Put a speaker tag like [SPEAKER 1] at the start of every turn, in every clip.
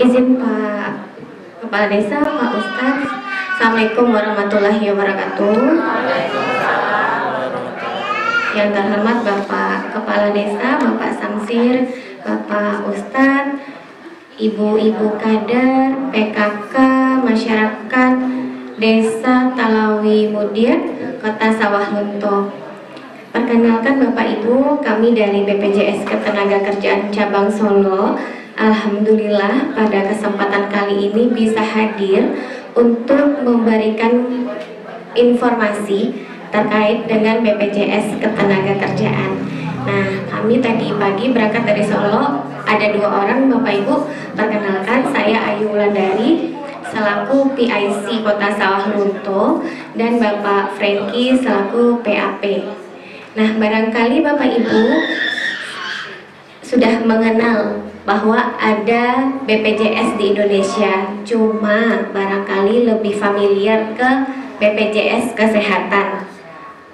[SPEAKER 1] Izin Pak Kepala Desa, Pak Ustadz. Assalamualaikum warahmatullahi wabarakatuh. Yang terhormat Bapak Kepala Desa, Bapak Samsir, Bapak Ustadz, Ibu-ibu kader, PKK, masyarakat Desa Talawi Mudia, Kota Sawah Lunto. Perkenalkan Bapak Ibu, kami dari BPJS Ketenagakerjaan Cabang Solo. Alhamdulillah pada kesempatan kali ini bisa hadir untuk memberikan informasi terkait dengan BPJS Ketenagakerjaan. Nah, kami tadi pagi berangkat dari Solo, ada 2 orang Bapak Ibu. Perkenalkan, saya Ayu Wulandari selaku PIC Kota Sawah Lunto dan Bapak Franky selaku PAP. Nah, barangkali Bapak Ibu sudah mengenal bahwa ada BPJS di Indonesia, cuma barangkali lebih familiar ke BPJS Kesehatan.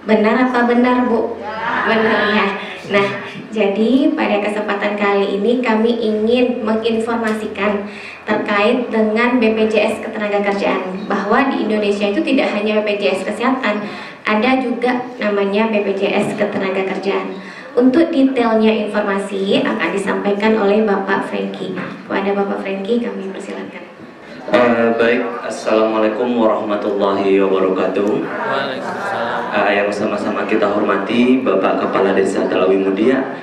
[SPEAKER 1] Benar apa benar, Bu? Benar ya. Nah, jadi pada kesempatan kali ini kami ingin menginformasikan terkait dengan BPJS Ketenagakerjaan, bahwa di Indonesia itu tidak hanya BPJS Kesehatan, ada juga namanya BPJS Ketenagakerjaan. Untuk detailnya informasi akan disampaikan oleh Bapak Franky. Kepada Bapak Franky kami persilakan.
[SPEAKER 2] Baik, Assalamualaikum warahmatullahi wabarakatuh. Yang sama-sama kita hormati Bapak Kepala Desa Talawi Mudia,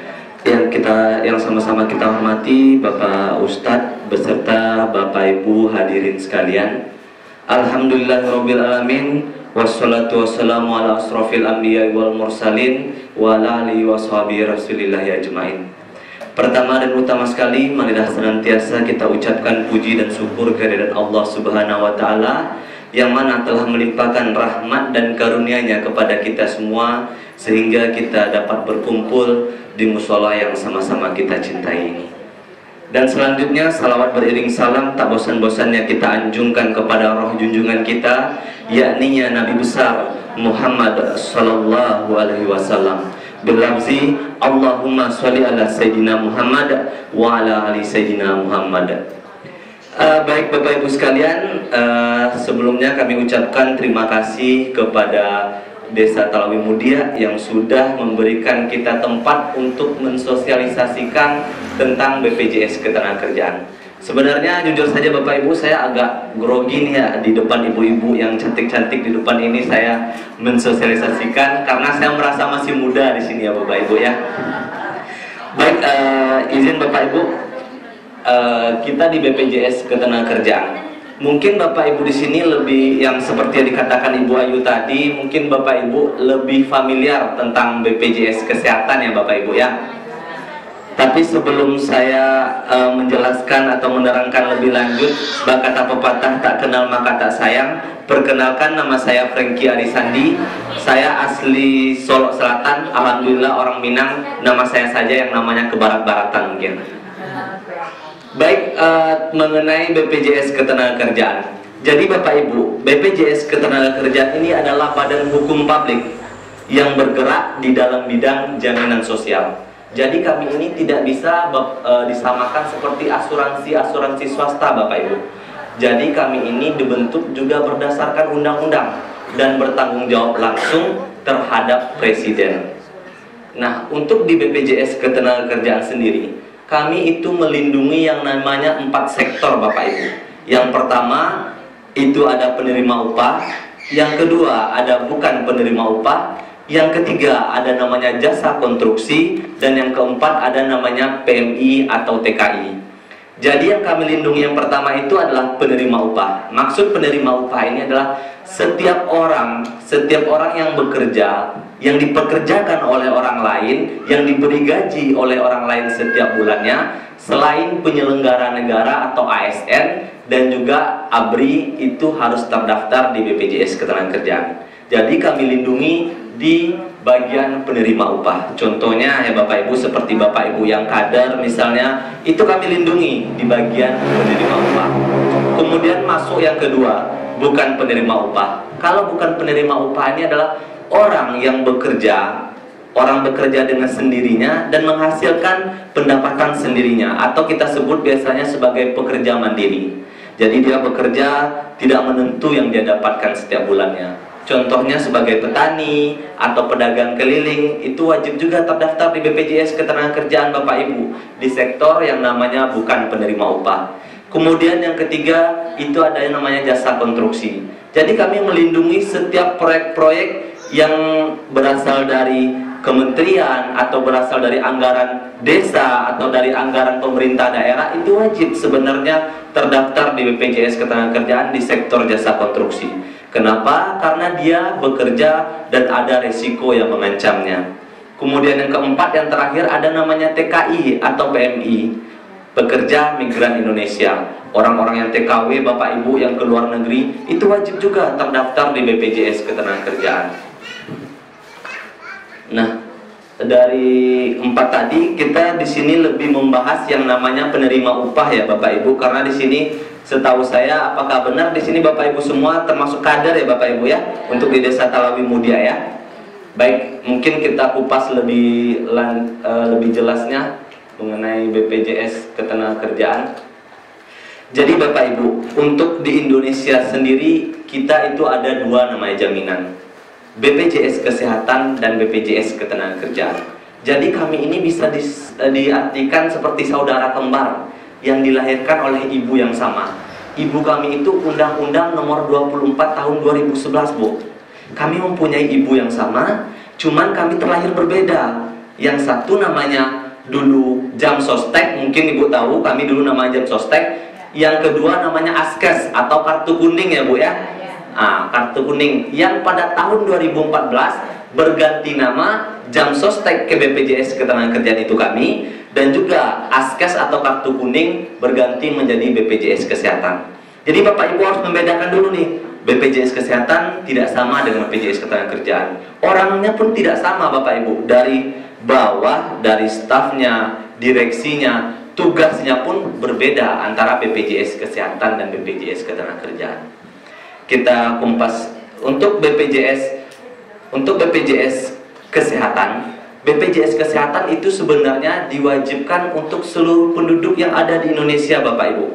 [SPEAKER 2] yang sama-sama kita hormati Bapak Ustadz beserta Bapak Ibu hadirin sekalian. Alhamdulillahirabbil alamin. Wassalatu wassalamu ala asrofil anbiya wal mursalin wa ala alihi washabihi rasulillahi ajmain. Pertama dan utama sekali, marilah senantiasa kita ucapkan puji dan syukur kehadirat Allah Subhanahu wa taala yang mana telah melimpahkan rahmat dan karunia-Nya kepada kita semua sehingga kita dapat berkumpul di mushola yang sama-sama kita cintai ini. Dan selanjutnya salawat beriring salam tak bosan-bosannya kita anjungkan kepada roh junjungan kita, yakni Nabi besar Muhammad sallallahu alaihi wasallam. Berlafzi Allahumma sholli ala Sayyidina Muhammad wa ala ali Sayyidina Muhammad. Baik Bapak Ibu sekalian, sebelumnya kami ucapkan terima kasih kepada Desa Talawi Mudia yang sudah memberikan kita tempat untuk mensosialisasikan tentang BPJS Ketenagakerjaan. Sebenarnya jujur saja Bapak Ibu, saya agak grogi nih ya di depan ibu-ibu yang cantik-cantik di depan ini saya mensosialisasikan karena saya merasa masih muda di sini ya Bapak Ibu ya. Baik, izin Bapak Ibu, kita di BPJS Ketenagakerjaan. Mungkin Bapak Ibu di sini lebih yang seperti yang dikatakan Ibu Ayu tadi, mungkin Bapak Ibu lebih familiar tentang BPJS Kesehatan ya Bapak Ibu ya. Tapi sebelum saya menjelaskan atau menerangkan lebih lanjut, kata pepatah tak kenal maka tak sayang. Perkenalkan, nama saya Franky Arisandi. Saya asli Solo Selatan, alhamdulillah orang Minang. Nama saya saja yang namanya kebarat-baratan mungkin. Baik, mengenai BPJS Ketenagakerjaan. Jadi Bapak Ibu, BPJS Ketenagakerjaan ini adalah badan hukum publik yang bergerak di dalam bidang jaminan sosial. Jadi kami ini tidak bisa disamakan seperti asuransi swasta Bapak Ibu. Jadi kami ini dibentuk juga berdasarkan undang-undang dan bertanggung jawab langsung terhadap Presiden. Nah, untuk di BPJS Ketenagakerjaan sendiri, kami itu melindungi yang namanya 4 sektor Bapak Ibu. Yang pertama itu ada penerima upah, yang kedua ada bukan penerima upah, yang ketiga ada namanya jasa konstruksi, dan yang keempat ada namanya PMI atau TKI. Jadi yang kami lindungi yang pertama itu adalah penerima upah. Maksud penerima upah ini adalah setiap orang yang bekerja, yang dipekerjakan oleh orang lain, yang diberi gaji oleh orang lain setiap bulannya, selain penyelenggara negara atau ASN dan juga ABRI, itu harus terdaftar di BPJS Ketenagakerjaan. Jadi kami lindungi di bagian penerima upah. Contohnya ya Bapak Ibu, seperti Bapak Ibu yang kader misalnya, itu kami lindungi di bagian penerima upah. Kemudian masuk yang kedua, bukan penerima upah. Kalau bukan penerima upah ini adalah orang yang bekerja orang bekerja dengan sendirinya dan menghasilkan pendapatan sendirinya, atau kita sebut biasanya sebagai pekerja mandiri. Jadi dia bekerja tidak menentu yang dia dapatkan setiap bulannya. Contohnya sebagai petani atau pedagang keliling, itu wajib juga terdaftar di BPJS Ketenagakerjaan Bapak Ibu, di sektor yang namanya bukan penerima upah. Kemudian yang ketiga, itu ada yang namanya jasa konstruksi. Jadi kami melindungi setiap proyek-proyek yang berasal dari kementerian atau berasal dari anggaran desa atau dari anggaran pemerintah daerah, itu wajib sebenarnya terdaftar di BPJS Ketenagakerjaan di sektor jasa konstruksi. Kenapa? Karena dia bekerja dan ada resiko yang mengancamnya. Kemudian yang keempat, yang terakhir, ada namanya TKI atau PMI, pekerja migran Indonesia. Orang-orang yang TKW, Bapak Ibu yang ke luar negeri, itu wajib juga terdaftar di BPJS Ketenagakerjaan. Nah, dari empat tadi kita di sini lebih membahas yang namanya penerima upah ya Bapak Ibu, karena di sini setahu saya, apakah benar di sini Bapak Ibu semua termasuk kader ya Bapak Ibu ya, untuk di Desa Talawi Mudia ya. Baik, mungkin kita kupas lebih jelasnya mengenai BPJS Ketenagakerjaan. Jadi Bapak Ibu, untuk di Indonesia sendiri kita itu ada dua namanya jaminan, BPJS Kesehatan dan BPJS Ketenagakerjaan. Jadi kami ini bisa diartikan seperti saudara kembar yang dilahirkan oleh ibu yang sama. Ibu kami itu Undang-Undang Nomor 24 Tahun 2011, Bu. Kami mempunyai ibu yang sama, cuman kami terlahir berbeda. Yang satu namanya dulu Jam Sostek, mungkin Ibu tahu, kami dulu namanya Jam Sostek. Yang kedua namanya Askes atau kartu kuning ya Bu ya. Kartu kuning yang pada tahun 2014 berganti nama Jam Sostek ke BPJS Ketenagakerjaan itu kami, dan juga Askes atau kartu kuning berganti menjadi BPJS Kesehatan. Jadi Bapak Ibu harus membedakan dulu nih, BPJS Kesehatan tidak sama dengan BPJS Ketenagakerjaan. Orangnya pun tidak sama Bapak Ibu, dari bawah, dari stafnya, direksinya, tugasnya pun berbeda antara BPJS Kesehatan dan BPJS Ketenagakerjaan. Kita kumpas untuk BPJS Kesehatan. BPJS Kesehatan itu sebenarnya diwajibkan untuk seluruh penduduk yang ada di Indonesia Bapak Ibu.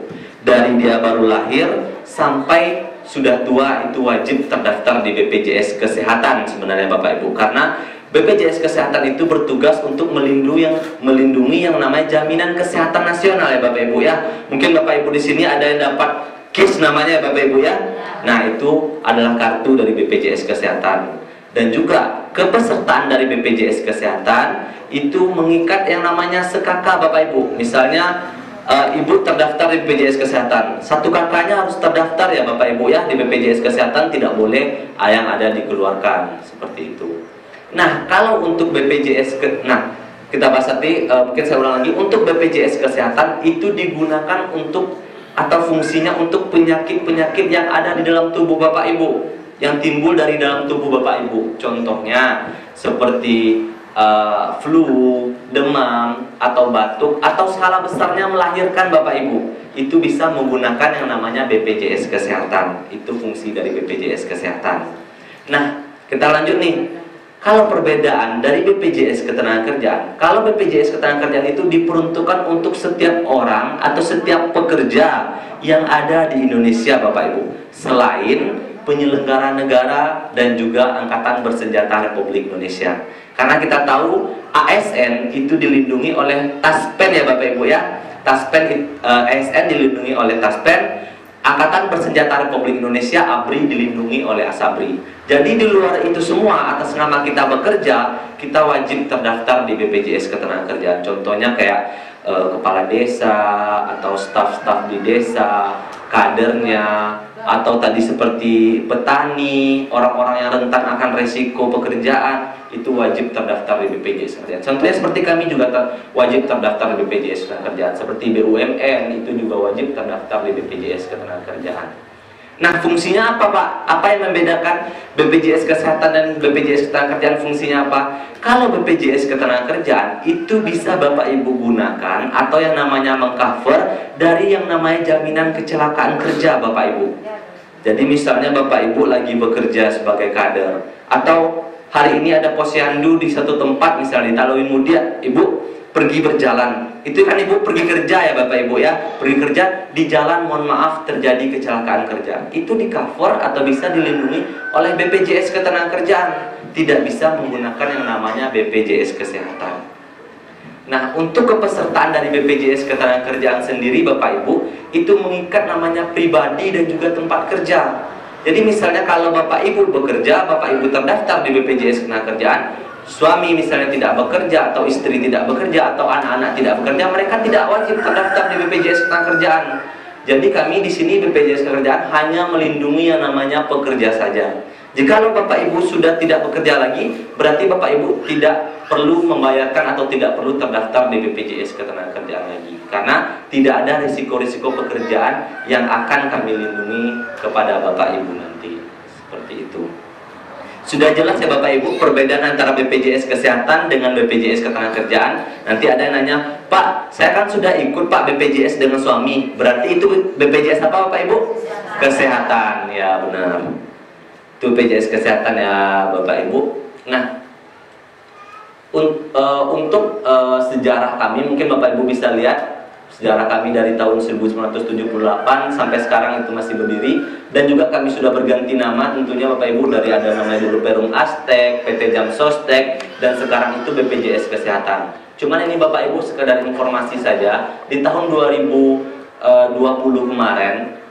[SPEAKER 2] Dari dia baru lahir sampai sudah tua itu wajib terdaftar di BPJS Kesehatan sebenarnya Bapak Ibu. Karena BPJS Kesehatan itu bertugas untuk melindungi yang namanya jaminan kesehatan nasional ya Bapak Ibu ya. Mungkin Bapak Ibu di sini ada yang dapat KIS namanya ya Bapak Ibu ya. Nah, itu adalah kartu dari BPJS Kesehatan. Dan juga kepesertaan dari BPJS Kesehatan itu mengikat yang namanya sekaka Bapak Ibu. Misalnya Ibu terdaftar di BPJS Kesehatan, satu kakaknya harus terdaftar ya Bapak Ibu ya di BPJS Kesehatan, tidak boleh yang ada dikeluarkan seperti itu. Nah, kalau untuk kita bahas tadi, mungkin saya ulang lagi, untuk BPJS Kesehatan itu digunakan untuk atau fungsinya untuk penyakit-penyakit yang ada di dalam tubuh Bapak Ibu, yang timbul dari dalam tubuh Bapak Ibu. Contohnya seperti flu, demam, atau batuk, atau skala besarnya melahirkan Bapak Ibu, itu bisa menggunakan yang namanya BPJS Kesehatan. Itu fungsi dari BPJS Kesehatan. Nah, kita lanjut nih. Kalau perbedaan dari BPJS Ketenagakerjaan, kalau BPJS Ketenagakerjaan itu diperuntukkan untuk setiap orang atau setiap pekerja yang ada di Indonesia Bapak Ibu, selain penyelenggara negara dan juga Angkatan Bersenjata Republik Indonesia. Karena kita tahu ASN itu dilindungi oleh Taspen ya Bapak Ibu ya. ASN dilindungi oleh Taspen, Angkatan Bersenjata Republik Indonesia ABRI dilindungi oleh ASABRI. Jadi di luar itu semua, atas nama kita bekerja, kita wajib terdaftar di BPJS Ketenagakerjaan. Contohnya kayak kepala desa atau staf-staf di desa, kadernya, atau tadi seperti petani, orang-orang yang rentan akan resiko pekerjaan, itu wajib terdaftar di BPJS Ketenagakerjaan. Contohnya seperti kami juga wajib terdaftar di BPJS Ketenagakerjaan. Seperti BUMN itu juga wajib terdaftar di BPJS Ketenagakerjaan. Nah, fungsinya apa Pak? Apa yang membedakan BPJS Kesehatan dan BPJS Ketenagakerjaan? Fungsinya apa? Kalau BPJS Ketenagakerjaan itu bisa Bapak Ibu gunakan atau yang namanya mengcover dari yang namanya jaminan kecelakaan kerja Bapak Ibu. Jadi misalnya Bapak Ibu lagi bekerja sebagai kader, atau hari ini ada posyandu di satu tempat, misalnya di Talawi Mudia, ibu pergi berjalan, itu kan ibu pergi kerja ya Bapak Ibu ya, pergi kerja di jalan, mohon maaf terjadi kecelakaan kerja, itu di cover atau bisa dilindungi oleh BPJS Ketenagakerjaan, tidak bisa menggunakan yang namanya BPJS Kesehatan. Nah, untuk kepesertaan dari BPJS Ketenagakerjaan sendiri Bapak Ibu, itu mengikat namanya pribadi dan juga tempat kerja. Jadi misalnya kalau Bapak Ibu bekerja, Bapak Ibu terdaftar di BPJS Ketenagakerjaan, suami misalnya tidak bekerja, atau istri tidak bekerja, atau anak-anak tidak bekerja, mereka tidak wajib terdaftar di BPJS Ketenagakerjaan. Jadi kami di sini BPJS Ketenagakerjaan hanya melindungi yang namanya pekerja saja. Jikalau Bapak Ibu sudah tidak bekerja lagi, berarti Bapak Ibu tidak perlu membayarkan atau tidak perlu terdaftar di BPJS Ketenagakerjaan lagi, karena tidak ada risiko-risiko pekerjaan yang akan kami lindungi kepada Bapak Ibu nanti. Seperti itu. Sudah jelas ya Bapak Ibu perbedaan antara BPJS Kesehatan dengan BPJS Ketenagakerjaan. Nanti ada yang nanya, Pak, saya kan sudah ikut Pak BPJS dengan suami, berarti itu BPJS apa Bapak Ibu? Kesehatan, ya benar. Itu BPJS Kesehatan ya Bapak Ibu. Nah, untuk sejarah kami, mungkin Bapak Ibu bisa lihat sejarah kami dari tahun 1978 sampai sekarang itu masih berdiri, dan juga kami sudah berganti nama tentunya Bapak Ibu, dari ada namanya dulu Perum Aztek, PT Jam Sostek, dan sekarang itu BPJS Kesehatan. Cuman ini Bapak Ibu sekedar informasi saja, di tahun 2020 kemarin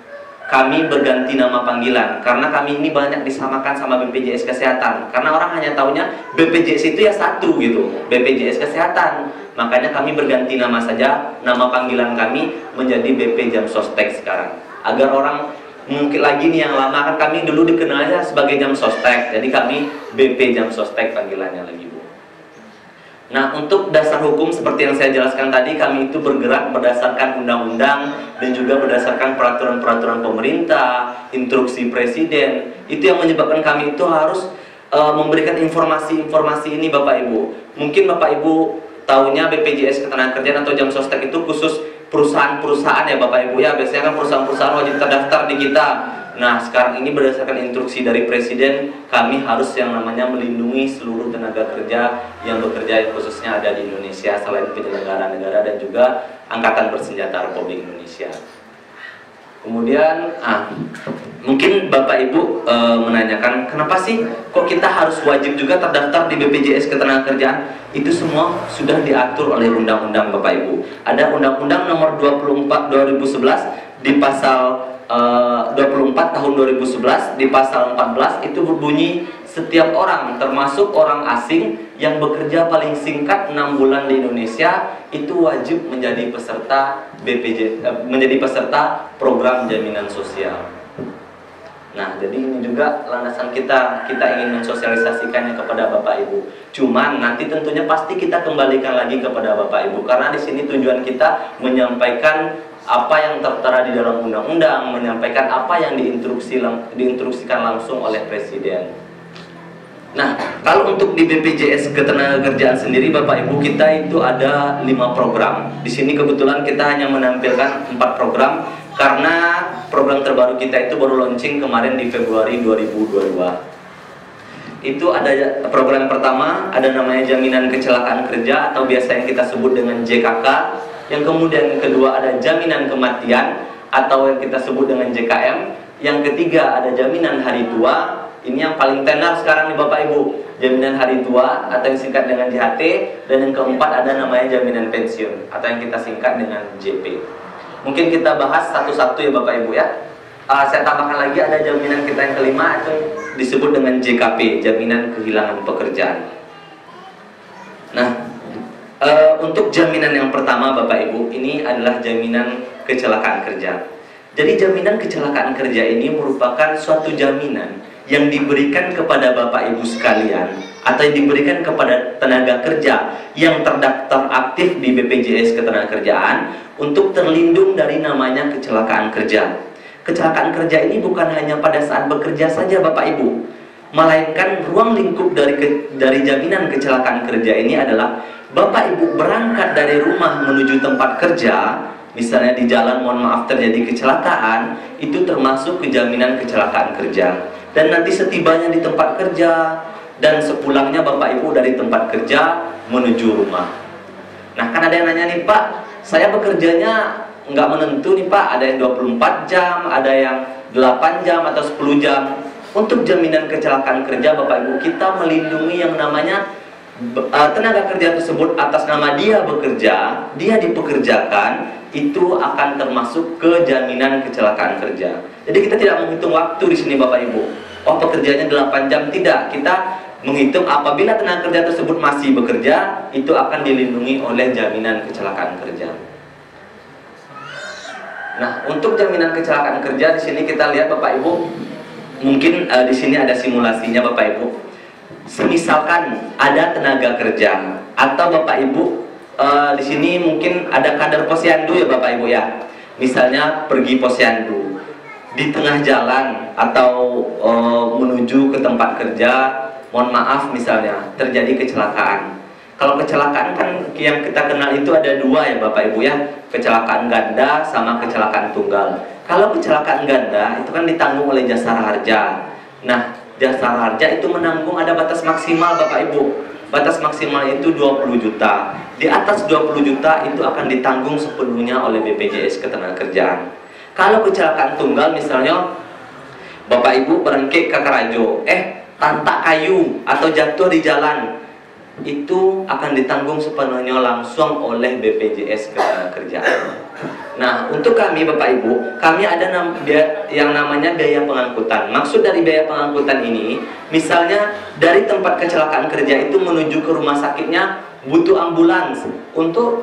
[SPEAKER 2] kami berganti nama panggilan karena kami ini banyak disamakan sama BPJS Kesehatan, karena orang hanya taunya BPJS itu ya satu gitu, BPJS Kesehatan. Makanya kami berganti nama saja, nama panggilan kami menjadi BP Jam Sostek sekarang, agar orang mungkin lagi nih yang lama, kan kami dulu dikenalnya sebagai Jam Sostek, jadi kami BP Jam Sostek panggilannya lagi Bu. Nah, untuk dasar hukum seperti yang saya jelaskan tadi, kami itu bergerak berdasarkan undang-undang dan juga berdasarkan peraturan-peraturan pemerintah, instruksi presiden. Itu yang menyebabkan kami itu harus memberikan informasi-informasi ini Bapak Ibu. Mungkin Bapak Ibu tahunya BPJS Ketenagakerjaan atau Jam Sostek itu khusus perusahaan-perusahaan ya Bapak Ibu ya. Biasanya kan perusahaan-perusahaan wajib terdaftar di kita. Nah, sekarang ini berdasarkan instruksi dari Presiden, kami harus yang namanya melindungi seluruh tenaga kerja yang bekerja khususnya ada di Indonesia, selain penyelenggara negara dan juga Angkatan Bersenjata Republik Indonesia. Kemudian, mungkin Bapak Ibu menanyakan, kenapa sih kok kita harus wajib juga terdaftar di BPJS Ketenagakerjaan? Itu semua sudah diatur oleh undang-undang Bapak Ibu. Ada Undang-Undang Nomor 24 2011 di pasal 24 tahun 2011 di pasal 14 itu berbunyi, setiap orang termasuk orang asing yang bekerja paling singkat 6 bulan di Indonesia itu wajib menjadi peserta menjadi peserta program jaminan sosial. Nah, jadi ini juga landasan kita ingin mensosialisasikannya kepada Bapak Ibu. Cuman nanti tentunya pasti kita kembalikan lagi kepada Bapak Ibu, karena di sini tujuan kita menyampaikan apa yang tertera di dalam undang-undang, menyampaikan apa yang diinstruksikan langsung oleh Presiden. Nah, kalau untuk di BPJS Ketenagakerjaan sendiri Bapak Ibu, kita itu ada 5 program. Di sini kebetulan kita hanya menampilkan 4 program karena program terbaru kita itu baru launching kemarin di Februari 2022. Itu ada program pertama, ada namanya Jaminan Kecelakaan Kerja atau biasa yang kita sebut dengan JKK. Yang kemudian kedua ada Jaminan Kematian atau yang kita sebut dengan JKM. Yang ketiga ada Jaminan Hari Tua. Ini yang paling tenar sekarang nih Bapak Ibu, Jaminan Hari Tua atau yang singkat dengan JHT. Dan yang keempat ada namanya Jaminan Pensiun atau yang kita singkat dengan JP. Mungkin kita bahas satu-satu ya Bapak Ibu ya. Saya tambahkan lagi ada jaminan kita yang kelima, itu disebut dengan JKP, Jaminan Kehilangan Pekerjaan. Nah, untuk jaminan yang pertama Bapak Ibu, ini adalah jaminan kecelakaan kerja. Jadi jaminan kecelakaan kerja ini merupakan suatu jaminan yang diberikan kepada Bapak Ibu sekalian atau yang diberikan kepada tenaga kerja yang terdaftar aktif di BPJS Ketenagakerjaan untuk terlindung dari namanya kecelakaan kerja. Kecelakaan kerja ini bukan hanya pada saat bekerja saja Bapak Ibu, melainkan ruang lingkup dari jaminan kecelakaan kerja ini adalah Bapak Ibu berangkat dari rumah menuju tempat kerja, misalnya di jalan mohon maaf terjadi kecelakaan, itu termasuk ke jaminan kecelakaan kerja. Dan nanti setibanya di tempat kerja, dan sepulangnya Bapak Ibu dari tempat kerja menuju rumah. Nah, kan ada yang nanya nih, Pak, saya bekerjanya nggak menentu nih Pak, ada yang 24 jam, ada yang 8 jam atau 10 jam. Untuk jaminan kecelakaan kerja Bapak Ibu, kita melindungi yang namanya tenaga kerja tersebut atas nama dia bekerja, dia dipekerjakan, itu akan termasuk ke jaminan kecelakaan kerja. Jadi kita tidak menghitung waktu di sini Bapak Ibu. Oh, pekerjaannya 8 jam, tidak. Kita menghitung apabila tenaga kerja tersebut masih bekerja, itu akan dilindungi oleh jaminan kecelakaan kerja. Nah, untuk jaminan kecelakaan kerja di sini kita lihat Bapak Ibu, mungkin di sini ada simulasinya Bapak Ibu. Semisalkan ada tenaga kerja atau Bapak Ibu di sini mungkin ada kader posyandu ya Bapak Ibu ya. Misalnya pergi posyandu di tengah jalan atau menuju ke tempat kerja, mohon maaf misalnya terjadi kecelakaan. Kalau kecelakaan kan yang kita kenal itu ada dua ya Bapak Ibu ya, kecelakaan ganda sama kecelakaan tunggal. Kalau kecelakaan ganda itu kan ditanggung oleh Jasara Harja. Nah, Jasara Harja itu menanggung ada batas maksimal Bapak Ibu. Batas maksimal itu 20 juta. Di atas 20 juta itu akan ditanggung sepenuhnya oleh BPJS Ketenagakerjaan. Kalau kecelakaan tunggal misalnya Bapak Ibu berengkek ke Karajo, tantak kayu atau jatuh di jalan, itu akan ditanggung sepenuhnya langsung oleh BPJS Ketenagakerjaan. Nah, untuk kami Bapak Ibu, kami ada yang namanya biaya pengangkutan. Maksud dari biaya pengangkutan ini, misalnya dari tempat kecelakaan kerja itu menuju ke rumah sakitnya butuh ambulans. Untuk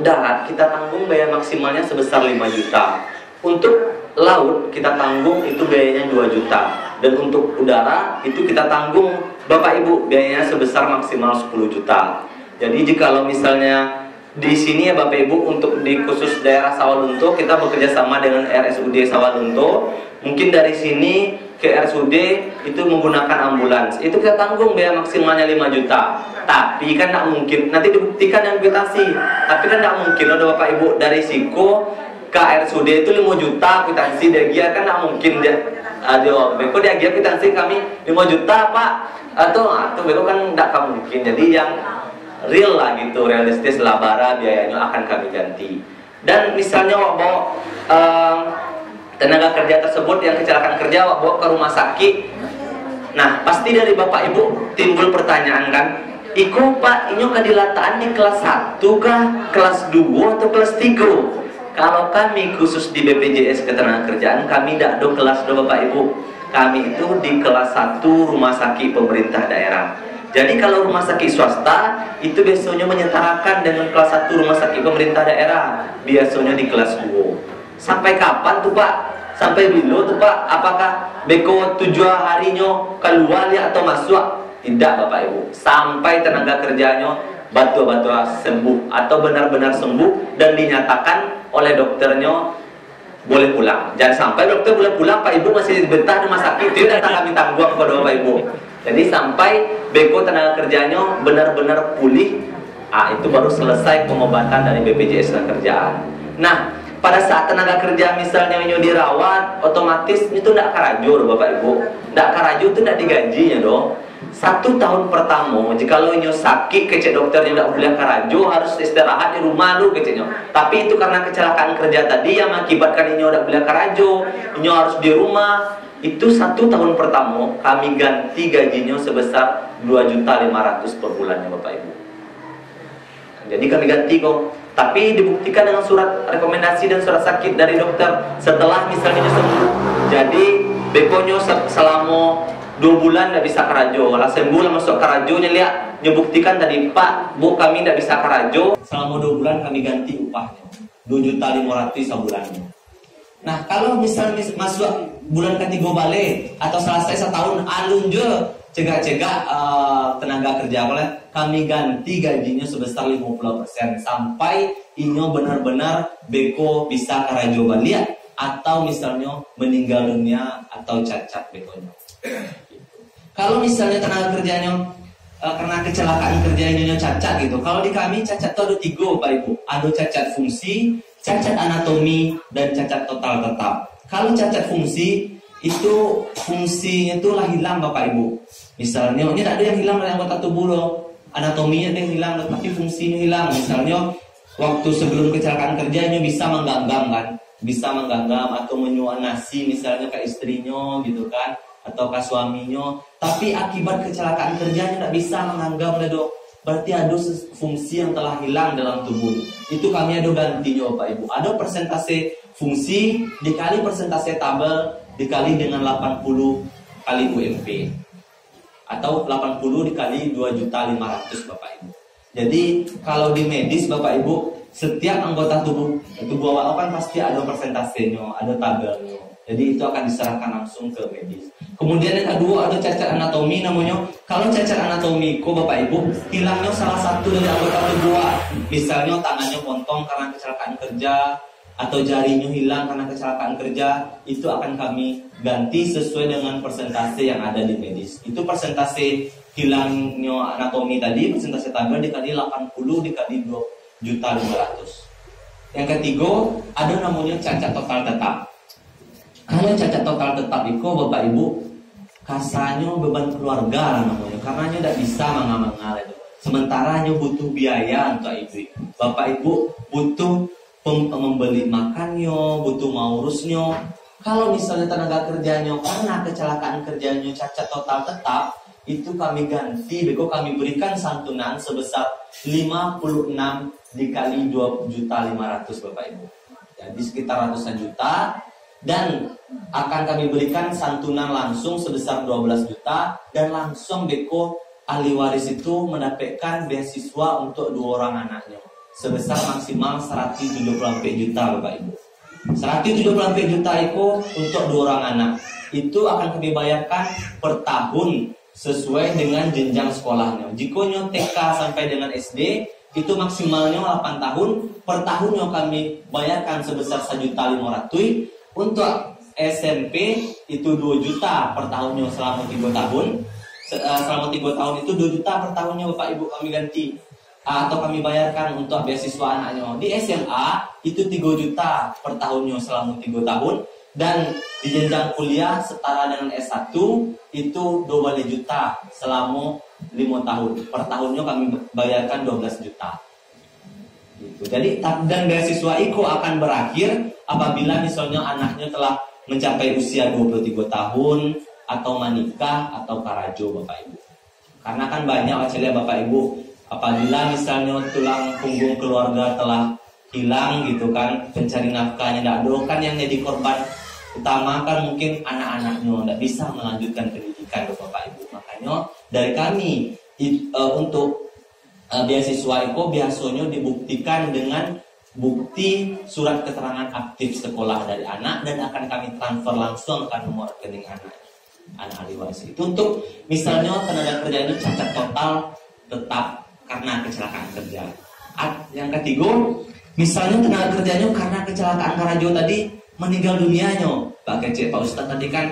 [SPEAKER 2] darat kita tanggung biaya maksimalnya sebesar 5 juta. Untuk laut kita tanggung itu biayanya 2 juta. Dan untuk udara itu kita tanggung Bapak Ibu biayanya sebesar maksimal 10 juta. Jadi jikalau misalnya di sini ya Bapak Ibu, untuk di khusus daerah Sawalunto kita bekerja sama dengan RSUD Sawalunto. Mungkin dari sini ke RSUD itu menggunakan ambulans, itu kita tanggung biaya maksimalnya 5 juta. Tapi kan tidak mungkin, nanti dibuktikan yang kwitansi. Tapi kan tidak mungkin ada Bapak Ibu dari Siko ke RSUD itu 5 juta kwitansi dia kan tidak mungkin dia. Aduh, beko dia kwitansi kami 5 juta Pak. Atau beko kan tidak mungkin. Jadi yang real lah gitu, realistis lah, bara biayanya akan kami ganti. Dan misalnya bawa tenaga kerja tersebut yang kecelakaan kerja bawa ke rumah sakit. Nah, pasti dari Bapak Ibu timbul pertanyaan kan, Iko Pak, inyo kadilataan di kelas 1 kah, kelas 2 atau kelas 3? Kalau kami khusus di BPJS Ketenagakerjaan, kami tidak do kelas do Bapak Ibu. Kami itu di kelas 1 rumah sakit pemerintah daerah. Jadi kalau rumah sakit swasta itu biasanya menyetarakan dengan kelas 1 rumah sakit pemerintah daerah, biasanya di kelas 2. Sampai kapan tuh Pak? Sampai bilo tuh Pak? Apakah beko 7 harinya keluar ya atau masuk? Tidak Bapak Ibu. Sampai tenaga kerjanya batu-batu sembuh atau benar-benar sembuh dan dinyatakan oleh dokternya boleh pulang. Jangan sampai dokter boleh pulang, Pak Ibu masih betah di rumah sakit, itu datang kami tanggung kepada Bapak Ibu. Jadi sampai beko tenaga kerjanya benar-benar pulih, itu baru selesai pengobatan dari BPJS Ketenagakerjaan. Nah, pada saat tenaga kerja misalnya dirawat, otomatis itu tidak karajo Bapak Ibu. Tidak karajo itu tidak digajinya dong. 1 tahun pertama, jika lo sakit kecek dokternya tidak boleh karajo, harus istirahat di rumah lu keceknya. Tapi itu karena kecelakaan kerja tadi yang mengakibatkan inyo tidak boleh karajo, inyo harus di rumah. Itu 1 tahun pertama kami ganti gajinya sebesar 2.500.000 per bulannya Bapak Ibu. Jadi kami ganti kok. Tapi dibuktikan dengan surat rekomendasi dan surat sakit dari dokter setelah misalnya sembuh. Jadi bekonyo selama 2 bulan tidak bisa karajo. Kalau sembuh masuk karajo lihat nyebuktikan tadi Pak, Bu kami tidak bisa karajo. Selama 2 bulan kami ganti upahnya 2.500.000 sebulannya. Nah kalau misalnya masuk bulan ketiga balik atau selesai setahun alun je cegak-cegak tenaga kerja boleh kami ganti gajinya sebesar 50% sampai inyo benar-benar beko bisa karajo balik atau misalnya meninggal dunia atau cacat bekonya. Kalau misalnya tenaga kerjanya karena kecelakaan kerjanya cacat gitu, kalau di kami cacat itu ada 3 Pak Ibu, ada cacat fungsi, cacat anatomi, dan cacat total tetap. Kalau cacat fungsi
[SPEAKER 3] itu fungsinya itu lah hilang Bapak Ibu. Misalnya ini ada yang hilang dari anggota tubuh loh, anatominya ada yang hilang tapi fungsinya hilang. Misalnya waktu sebelum kecelakaan kerjanya bisa mengganggam kan, bisa mengganggam atau menyuap nasi misalnya ke istrinya gitu kan, atau ke suaminya, tapi akibat kecelakaan kerjanya tidak bisa mengganggam lah dok. Berarti ada fungsi yang telah hilang dalam tubuh. Itu kami ada gantinya Bapak Ibu. Ada persentase fungsi dikali persentase tabel dikali dengan 80 kali UMP. Atau 80 dikali 2.500.000 Bapak Ibu. Jadi kalau di medis Bapak Ibu, setiap anggota tubuh awak kan pasti ada persentasenya, ada tabelnya. Jadi itu akan diserahkan langsung ke medis. Kemudian yang kedua ada cacat anatomi namanya. Kalau cacat anatomi kok Bapak Ibu hilangnya salah satu dari anggota tubuh, misalnya tangannya potong karena kecelakaan kerja atau jarinya hilang karena kecelakaan kerja, itu akan kami ganti sesuai dengan persentase yang ada di medis. Itu persentase hilangnya anatomi tadi, persentase tabel dikali 80 dikali 2.500.000. Yang ketiga ada namanya cacat total tetap. Kalau cacat total tetap itu Bapak Ibu kasarnya beban keluarga namanya, karena tidak bisa mengamangal itu. Sementara butuh biaya untuk ibu. Bapak Ibu butuh membeli makannya, butuh mengurusnya. Kalau misalnya tenaga kerjanya karena kecelakaan kerjanya cacat total tetap, itu kami ganti, beko kami berikan santunan sebesar 56 dikali 2.500.000 Bapak Ibu. Jadi sekitar ratusan juta. Dan akan kami berikan santunan langsung sebesar 12 juta. Dan langsung beko ahli waris itu mendapatkan beasiswa untuk 2 orang anaknya sebesar maksimal 174 juta Bapak Ibu. 174 juta itu untuk 2 orang anak. Itu akan kami bayarkan per tahun sesuai dengan jenjang sekolahnya. Jika TK sampai dengan SD itu maksimalnya 8 tahun. Per tahunnya kami bayarkan sebesar 1.500.000. Untuk SMP itu 2 juta per tahunnya selama 3 tahun. Selama 3 tahun itu 2 juta per tahunnya Bapak Ibu kami ganti atau kami bayarkan untuk beasiswa anaknya. Di SMA itu 3 juta per tahunnya selama 3 tahun. Dan di jenjang kuliah setara dengan S1 itu 12 juta selama 5 tahun. Per tahunnya kami bayarkan 12 juta. Gitu. Jadi dan beasiswa itu akan berakhir apabila misalnya anaknya telah mencapai usia 23 tahun atau menikah atau karajo Bapak Ibu. Karena kan banyak aja Bapak Ibu, apabila misalnya tulang punggung keluarga telah hilang gitu kan, pencari nafkahnya tidak ada, kan yang jadi korban utama kan mungkin anak-anaknya tidak bisa melanjutkan pendidikan Bapak Ibu. Makanya dari kami untuk beasiswa itu biasanya dibuktikan dengan bukti surat keterangan aktif sekolah dari anak dan akan kami transfer langsung ke nomor rekening anak ahli waris. Itu untuk misalnya tenaga kerja itu cacat total tetap karena kecelakaan kerja. Yang ketiga, misalnya tenaga kerjanya karena kecelakaan karajo tadi meninggal dunianya. Pak Kece, Pak Ustadz tadi kan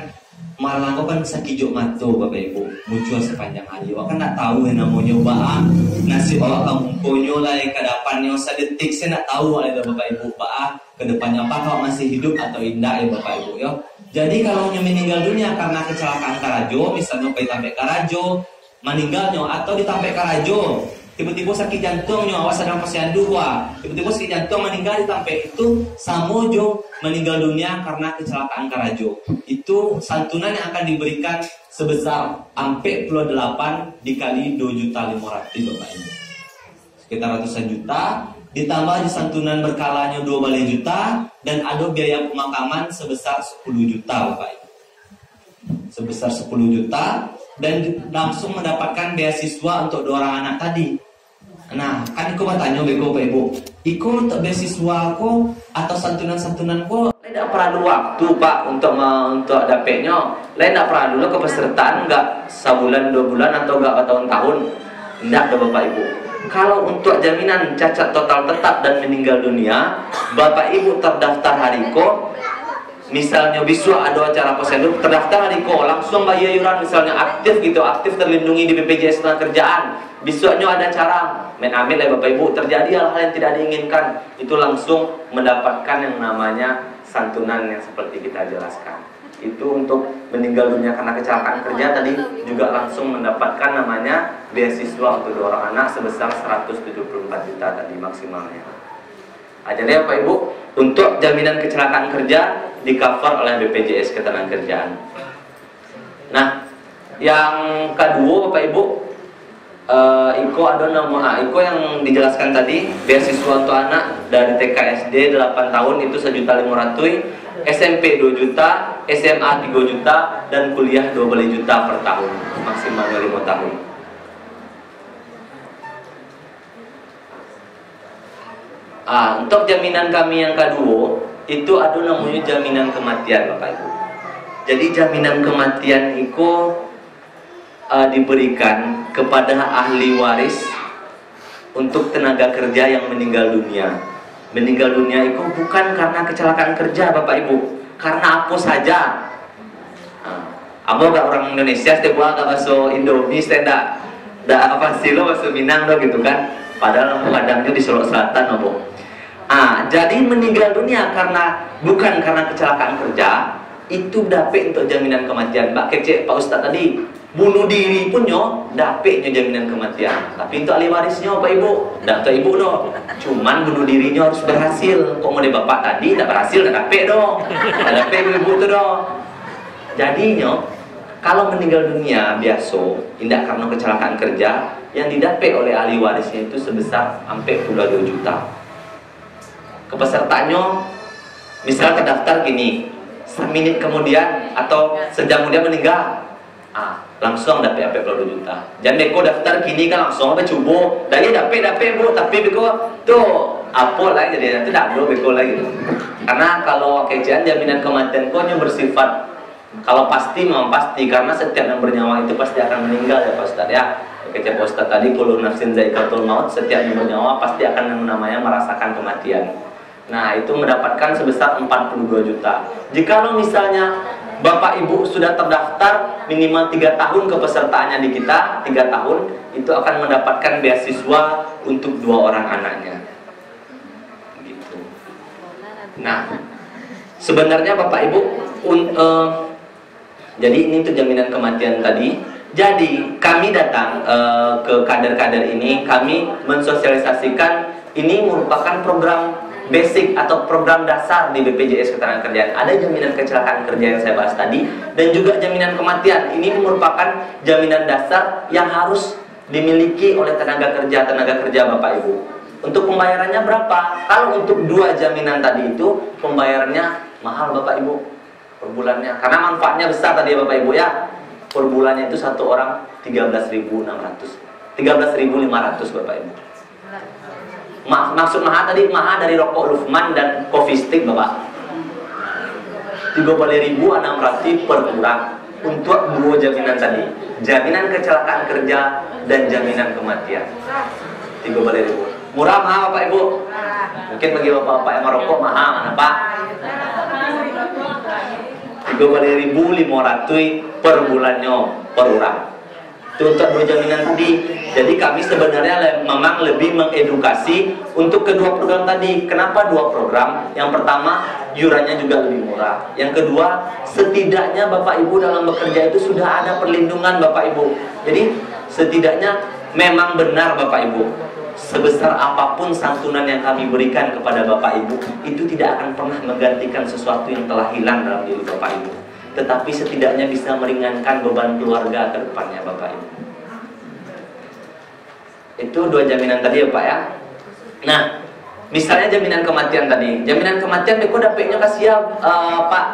[SPEAKER 3] malah kau kan sakit mato Bapak Ibu muncul sepanjang hari. Wah kan tak tahu yang namanya Bapak nasib awak kamu konyo lah ke depannya sedetik saya nak tahu ada Bapak Ibu Bapak ke depannya apa kalau masih hidup atau indah ya Bapak Ibu ya. Jadi kalau meninggal dunia karena kecelakaan karajo, misalnya sampai karajo meninggalnya atau ditampai karajo tiba-tiba sakit jantungnya, awas sedang posyandu tiba-tiba sakit jantung meninggal ditampai, itu sama jo meninggal dunia karena kecelakaan karajo. Itu santunan yang akan diberikan sebesar 48 dikali 2.500.000 Bapak Ibu. Sekitar ratusan juta, ditambah di santunan berkalanya 12 juta dan ada biaya pemakaman sebesar 10 juta Bapak Ibu. Sebesar 10 juta dan langsung mendapatkan beasiswa untuk 2 orang anak tadi. Nah, kan aku mau tanya Bapak Ibu, iku untuk beasiswa aku atau santunan-santunan aku tidak perlu waktu Pak untuk dapatnya. Tidak perlu dulu kepesertaan enggak sebulan 2 bulan atau enggak tahun-tahun. Tidak ada Bapak Ibu. Kalau untuk jaminan cacat total tetap dan meninggal dunia, Bapak Ibu terdaftar hariko. Misalnya besok ada acara posyandu terdaftar hariko, langsung bayar iuran misalnya aktif gitu, aktif terlindungi di BPJS Ketenagakerjaan. Besoknya ada acara, Bapak Ibu terjadi hal-hal yang tidak diinginkan, itu langsung mendapatkan yang namanya
[SPEAKER 2] santunan yang seperti kita jelaskan. Itu untuk meninggal dunia karena kecelakaan kerja tadi juga langsung mendapatkan namanya beasiswa untuk 2 orang anak sebesar 174 juta tadi maksimalnya. Jadi Bapak Ibu, untuk jaminan kecelakaan kerja di cover oleh BPJS Ketenagakerjaan. Nah, yang kedua Bapak Ibu, Iko ada nama Iko yang dijelaskan tadi, beasiswa untuk anak dari TK SD 8 tahun itu 1.500.000, SMP 2 juta, SMA 3 juta, dan kuliah 12 juta per tahun, maksimalnya 5 tahun. Untuk jaminan kami yang kedua, itu ada namanya jaminan kematian Bapak Ibu. Jadi jaminan kematian itu diberikan kepada ahli waris untuk tenaga kerja yang meninggal dunia. Meninggal dunia itu bukan karena kecelakaan kerja Bapak Ibu, karena apa saja. Abo gak orang Indonesia, setiap gak bahasa Indonesia, tidak apa sih lo bahasa Minang lo gitu kan. Padahal kadangnya di Sulawesi Selatan Abo. Jadi meninggal dunia bukan karena kecelakaan kerja, itu dapet untuk jaminan kematian. Mbak Kece, Pak Ustadz tadi, bunuh diri pun dapetnya jaminan kematian. Tapi untuk ahli warisnya Pak Ibu, tidak Ibu dong. Cuman bunuh dirinya harus berhasil. Kok mau bapak tadi tidak berhasil, tidak dapet dong. Tidak dapet Ibu itu dong. Jadinya kalau meninggal dunia biasa, tidak karena kecelakaan kerja, yang didapat oleh ahli warisnya itu sebesar sampai 2 juta. Kepesertanya misal terdaftar gini, semenit kemudian atau sejam kemudian meninggal, langsung dapat 2 juta. Jangan beko daftar gini kan langsung apa coba, dari dapat Bu, tapi beko tuh apa lagi jadi nanti tidak beko lagi. Karena kalau kejadian jaminan kematian konya bersifat kalau pasti memang pasti, karena setiap yang bernyawa itu pasti akan meninggal ya Pak Ustadz ya. Kata Pak Ustadz tadi, kullu nafsin za'iqatul maut, setiap yang bernyawa pasti akan yang namanya merasakan kematian. Nah, itu mendapatkan sebesar 42 juta. Jikalau misalnya Bapak Ibu sudah terdaftar minimal 3 tahun kepesertaannya di kita, 3 tahun, itu akan mendapatkan beasiswa untuk 2 orang anaknya. Gitu. Nah, sebenarnya Bapak Ibu, jadi ini tuh jaminan kematian tadi. Jadi kami datang ke kader-kader ini, kami mensosialisasikan ini merupakan program basic atau program dasar di BPJS Ketenagakerjaan. Ada jaminan kecelakaan kerja yang saya bahas tadi, dan juga jaminan kematian. Ini merupakan jaminan dasar yang harus dimiliki oleh tenaga kerja Bapak Ibu. Untuk pembayarannya berapa? Kalau untuk 2 jaminan tadi itu pembayarannya mahal Bapak Ibu per bulannya, karena manfaatnya besar tadi ya Bapak Ibu ya. Per bulannya itu satu orang 13.600, 13.500 Bapak Ibu. Maksud maha tadi, maha dari rokok Lufman dan coffee stick Bapak, 13.600 per orang untuk 2 jaminan tadi, jaminan kecelakaan kerja dan jaminan kematian. 13.000 murah mahal Bapak Ibu? Mungkin bagi bapak-bapak yang merokok mahal, kenapa? 13.500 per bulannya per orang. Itu untuk 2 jaminan tadi. Jadi kami sebenarnya memang lebih mengedukasi untuk kedua program tadi. Kenapa 2 program? Yang pertama, iurannya juga lebih murah. Yang kedua, setidaknya Bapak Ibu dalam bekerja itu sudah ada perlindungan Bapak Ibu. Jadi setidaknya memang benar Bapak Ibu, sebesar apapun santunan yang kami berikan kepada Bapak Ibu, itu tidak akan pernah menggantikan sesuatu yang telah hilang dalam diri Bapak Ibu. Tetapi setidaknya bisa meringankan beban keluarga ke depannya Bapak Ibu. Itu 2 jaminan tadi ya Pak ya. Nah, misalnya jaminan kematian tadi. Jaminan kematian beko dapetnya kasih Pak,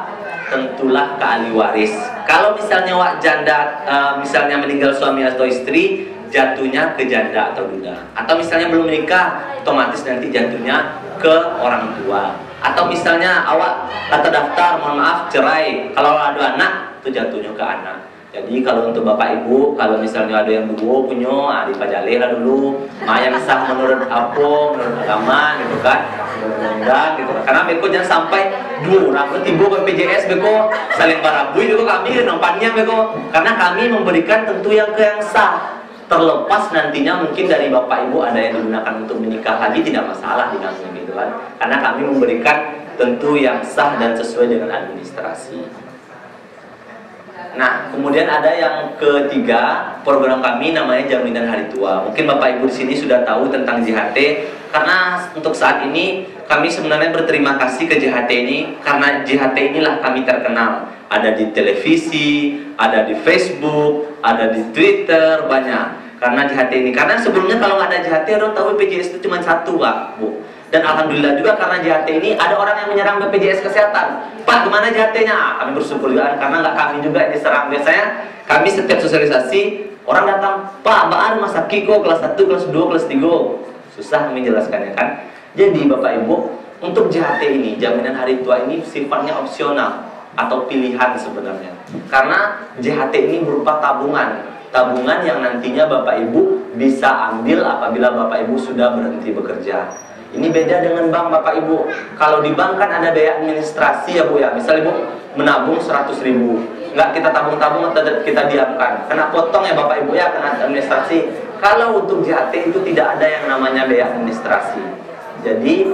[SPEAKER 2] tentulah ke ahli waris. Kalau misalnya wak janda, misalnya meninggal suami atau istri, jatuhnya ke janda atau duda. Atau misalnya belum menikah, otomatis nanti jatuhnya ke orang tua. Atau misalnya awak terdaftar, mohon maaf, cerai, kalau ada anak, itu jatuhnya ke anak. Jadi kalau untuk Bapak Ibu, kalau misalnya ada yang dua punya, dipajale lah dulu, yang sah menurut apa, menurut agama gitu kan, undang gitu. Karena beko jangan sampai 2 orang tiba BPJS beko saling barabui beko, kami nampaknya beko, karena kami memberikan tentu yang sah. Terlepas nantinya mungkin dari Bapak Ibu ada yang digunakan untuk menikah lagi, tidak masalah di kami gitu kan. Karena kami memberikan tentu yang sah dan sesuai dengan administrasi. Nah, kemudian ada yang ketiga, program kami namanya Jaminan Hari Tua. Mungkin Bapak Ibu di sini sudah tahu tentang JHT, karena untuk saat ini kami sebenarnya berterima kasih ke JHT ini, karena JHT inilah kami terkenal. Ada di televisi, ada di Facebook, ada di Twitter, banyak. Karena JHT ini, karena sebelumnya kalau nggak ada JHT, orang tahu BPJS itu cuma satu, Pak, Bu. Dan alhamdulillah juga karena JHT ini ada orang yang menyerang BPJS Kesehatan. Pak, gimana JHT-nya? Kami bersyukur juga karena nggak kami juga yang diserang. Biasanya kami setiap sosialisasi orang datang, Pak, Baan masa Kiko kelas 1, kelas 2, kelas 3. Susah kami jelaskannya kan. Jadi Bapak Ibu, untuk JHT ini, Jaminan Hari Tua ini sifatnya opsional atau pilihan sebenarnya. Karena JHT ini berupa tabungan. Tabungan yang nantinya Bapak Ibu bisa ambil apabila Bapak Ibu sudah berhenti bekerja. Ini beda dengan bank, Bapak Ibu. Kalau di bank kan ada biaya administrasi ya Bu ya. Misal Ibu menabung 100.000, nggak kita tabung-tabung atau kita diamkan, kena potong ya Bapak Ibu ya, kena administrasi. Kalau untuk JHT itu tidak ada yang namanya biaya administrasi. Jadi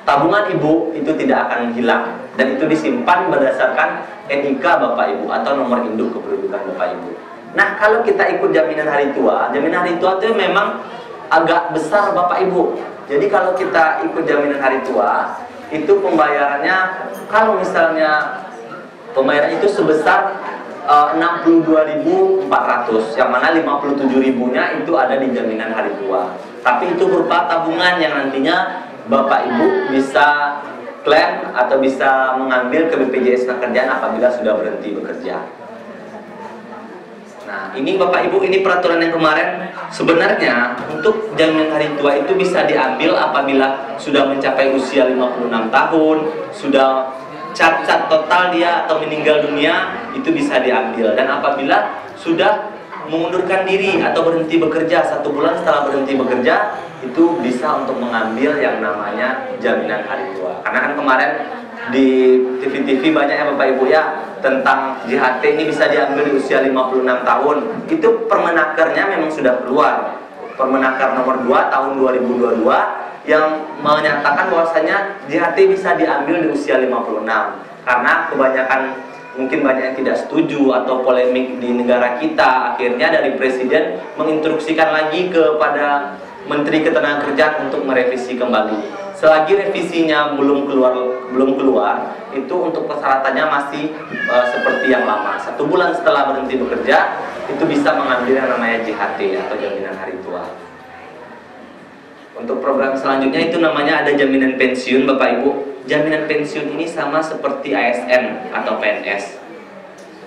[SPEAKER 2] tabungan Ibu itu tidak akan hilang dan itu disimpan berdasarkan NIK Bapak Ibu atau nomor induk kependudukan Bapak Ibu. Nah, kalau kita ikut Jaminan Hari Tua, Jaminan Hari Tua itu memang agak besar Bapak Ibu. Jadi kalau kita ikut Jaminan Hari Tua, itu pembayarannya, kalau misalnya pembayaran itu sebesar 62.400, yang mana 57.000-nya itu ada di Jaminan Hari Tua. Tapi itu berupa tabungan yang nantinya Bapak Ibu bisa klaim atau bisa mengambil ke BPJS Ketenagakerjaan apabila sudah berhenti bekerja. Nah, ini Bapak Ibu, ini peraturan yang kemarin. Sebenarnya untuk Jaminan Hari Tua itu bisa diambil apabila sudah mencapai usia 56 tahun, sudah cacat total dia atau meninggal dunia, itu bisa diambil. Dan apabila sudah mengundurkan diri atau berhenti bekerja 1 bulan setelah berhenti bekerja, itu bisa untuk mengambil yang namanya Jaminan Hari Tua. Karena kan kemarin di TV-TV banyak ya Bapak Ibu ya tentang JHT ini bisa diambil di usia 56 tahun. Itu Permenakernya memang sudah keluar, Permenaker nomor 2 tahun 2022 yang menyatakan bahwasanya JHT bisa diambil di usia 56. Karena kebanyakan, mungkin banyak yang tidak setuju atau polemik di negara kita, akhirnya dari Presiden menginstruksikan lagi kepada Menteri Ketenagakerjaan untuk merevisi kembali. Selagi revisinya belum keluar, itu untuk persyaratannya masih seperti yang lama. 1 bulan setelah berhenti bekerja, itu bisa mengambil yang namanya JHT atau Jaminan Hari Tua. Untuk program selanjutnya itu namanya ada Jaminan Pensiun, Bapak Ibu. Jaminan pensiun ini sama seperti ASN atau PNS.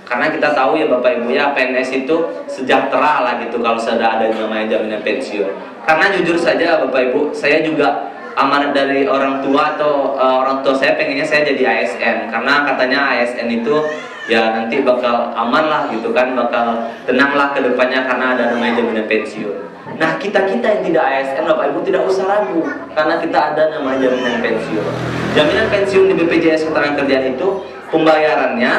[SPEAKER 2] Karena kita tahu ya Bapak Ibu ya, PNS itu sejahtera lah gitu kalau sudah ada namanya Jaminan Pensiun. Karena jujur saja Bapak Ibu, saya juga amanat dari orang tua atau orang tua saya pengennya saya jadi ASN, karena katanya ASN itu ya nanti bakal aman lah gitu kan, bakal tenang lah ke depannya karena ada namanya Jaminan Pensiun. Nah, kita-kita yang tidak ASN Bapak Ibu tidak usah ragu karena kita ada namanya Jaminan Pensiun. Jaminan Pensiun di BPJS Ketenagakerjaan itu pembayarannya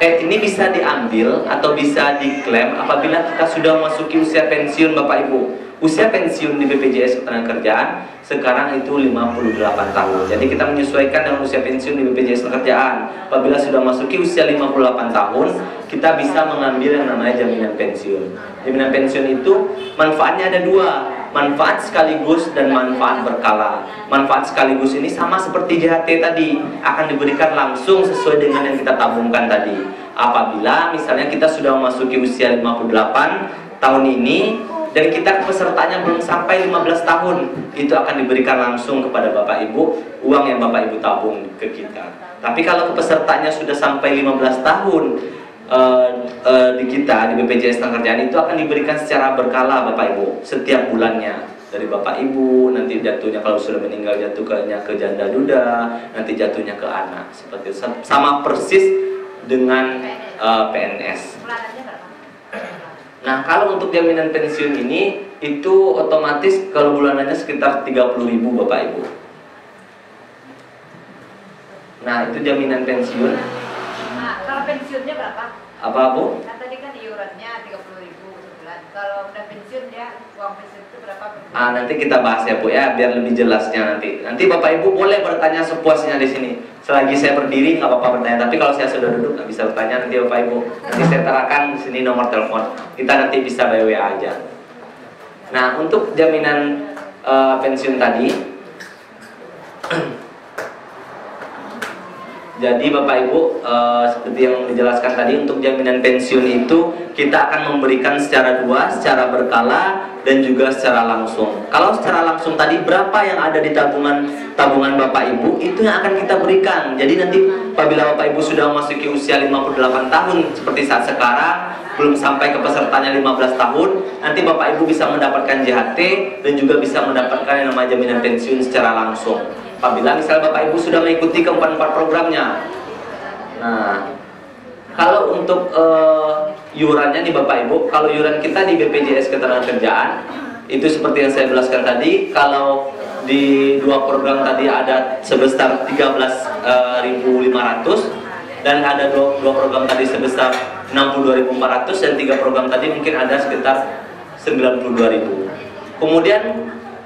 [SPEAKER 2] ini bisa diambil atau bisa diklaim apabila kita sudah memasuki usia pensiun Bapak Ibu. Usia pensiun di BPJS Ketenagakerjaan sekarang itu 58 tahun. Jadi kita menyesuaikan dengan usia pensiun di BPJS Ketenagakerjaan. Apabila sudah masuki usia 58 tahun, kita bisa mengambil yang namanya jaminan pensiun. Jaminan pensiun itu manfaatnya ada 2, manfaat sekaligus dan manfaat berkala. Manfaat sekaligus ini sama seperti JHT tadi, akan diberikan langsung sesuai dengan yang kita tabungkan tadi. Apabila misalnya kita sudah memasuki usia 58 tahun ini dan kita pesertanya belum sampai 15 tahun, itu akan diberikan langsung kepada Bapak Ibu uang yang Bapak Ibu tabung ke kita. Tapi kalau pesertanya sudah sampai 15 tahun di kita, di BPJS Ketenagakerjaan, itu akan diberikan secara berkala Bapak Ibu setiap bulannya. Dari Bapak Ibu, nanti jatuhnya kalau sudah meninggal jatuhnya ke janda duda, nanti jatuhnya ke anak. Seperti itu, sama persis dengan PNS. Nah, kalau untuk jaminan pensiun ini itu otomatis kalau bulanannya sekitar 30.000 Bapak Ibu. Nah, itu jaminan pensiun.
[SPEAKER 4] Nah, kalau pensiunnya berapa?
[SPEAKER 2] Apa Bu?
[SPEAKER 4] Kan tadi kan iurannya 30.000 sebulan. kalau udah pensiun dia uang pensiun itu berapa per bulan?
[SPEAKER 2] Nanti kita bahas ya Bu ya, biar lebih jelasnya nanti. Nanti Bapak Ibu boleh bertanya sepuasnya di sini. Selagi saya berdiri nggak apa-apa bertanya, tapi kalau saya sudah duduk nggak bisa bertanya nanti Bapak Ibu. Nanti saya terakan di sini nomor telepon. Kita nanti bisa by WA aja. Nah, untuk jaminan pensiun tadi, jadi Bapak Ibu seperti yang dijelaskan tadi, untuk jaminan pensiun itu kita akan memberikan secara dua, secara berkala dan juga secara langsung. Kalau secara langsung tadi berapa yang ada di tabungan Bapak Ibu itu yang akan kita berikan. Jadi nanti apabila Bapak Ibu sudah memasuki usia 58 tahun seperti saat sekarang, belum sampai ke pesertanya 15 tahun, nanti Bapak Ibu bisa mendapatkan JHT dan juga bisa mendapatkan yang namanya jaminan pensiun secara langsung. Apabila misalnya Bapak Ibu sudah mengikuti keempat-empat programnya. Nah, kalau untuk iurannya nih Bapak Ibu, kalau iuran kita di BPJS Ketenagakerjaan itu seperti yang saya jelaskan tadi, kalau di dua program tadi ada sebesar 13.500 dan ada dua program tadi sebesar 62.400 dan tiga program tadi mungkin ada sekitar 92.000. Kemudian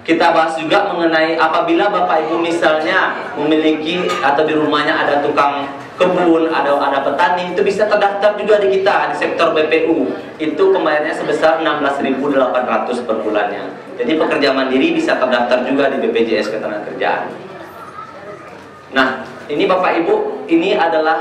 [SPEAKER 2] kita bahas juga mengenai apabila Bapak Ibu misalnya memiliki atau di rumahnya ada tukang kebun, ada petani, itu bisa terdaftar juga di kita di sektor BPU. Itu pembayarannya sebesar 16.800 per bulannya. Jadi pekerja mandiri bisa terdaftar juga di BPJS Ketenagakerjaan. Nah, ini Bapak Ibu, ini adalah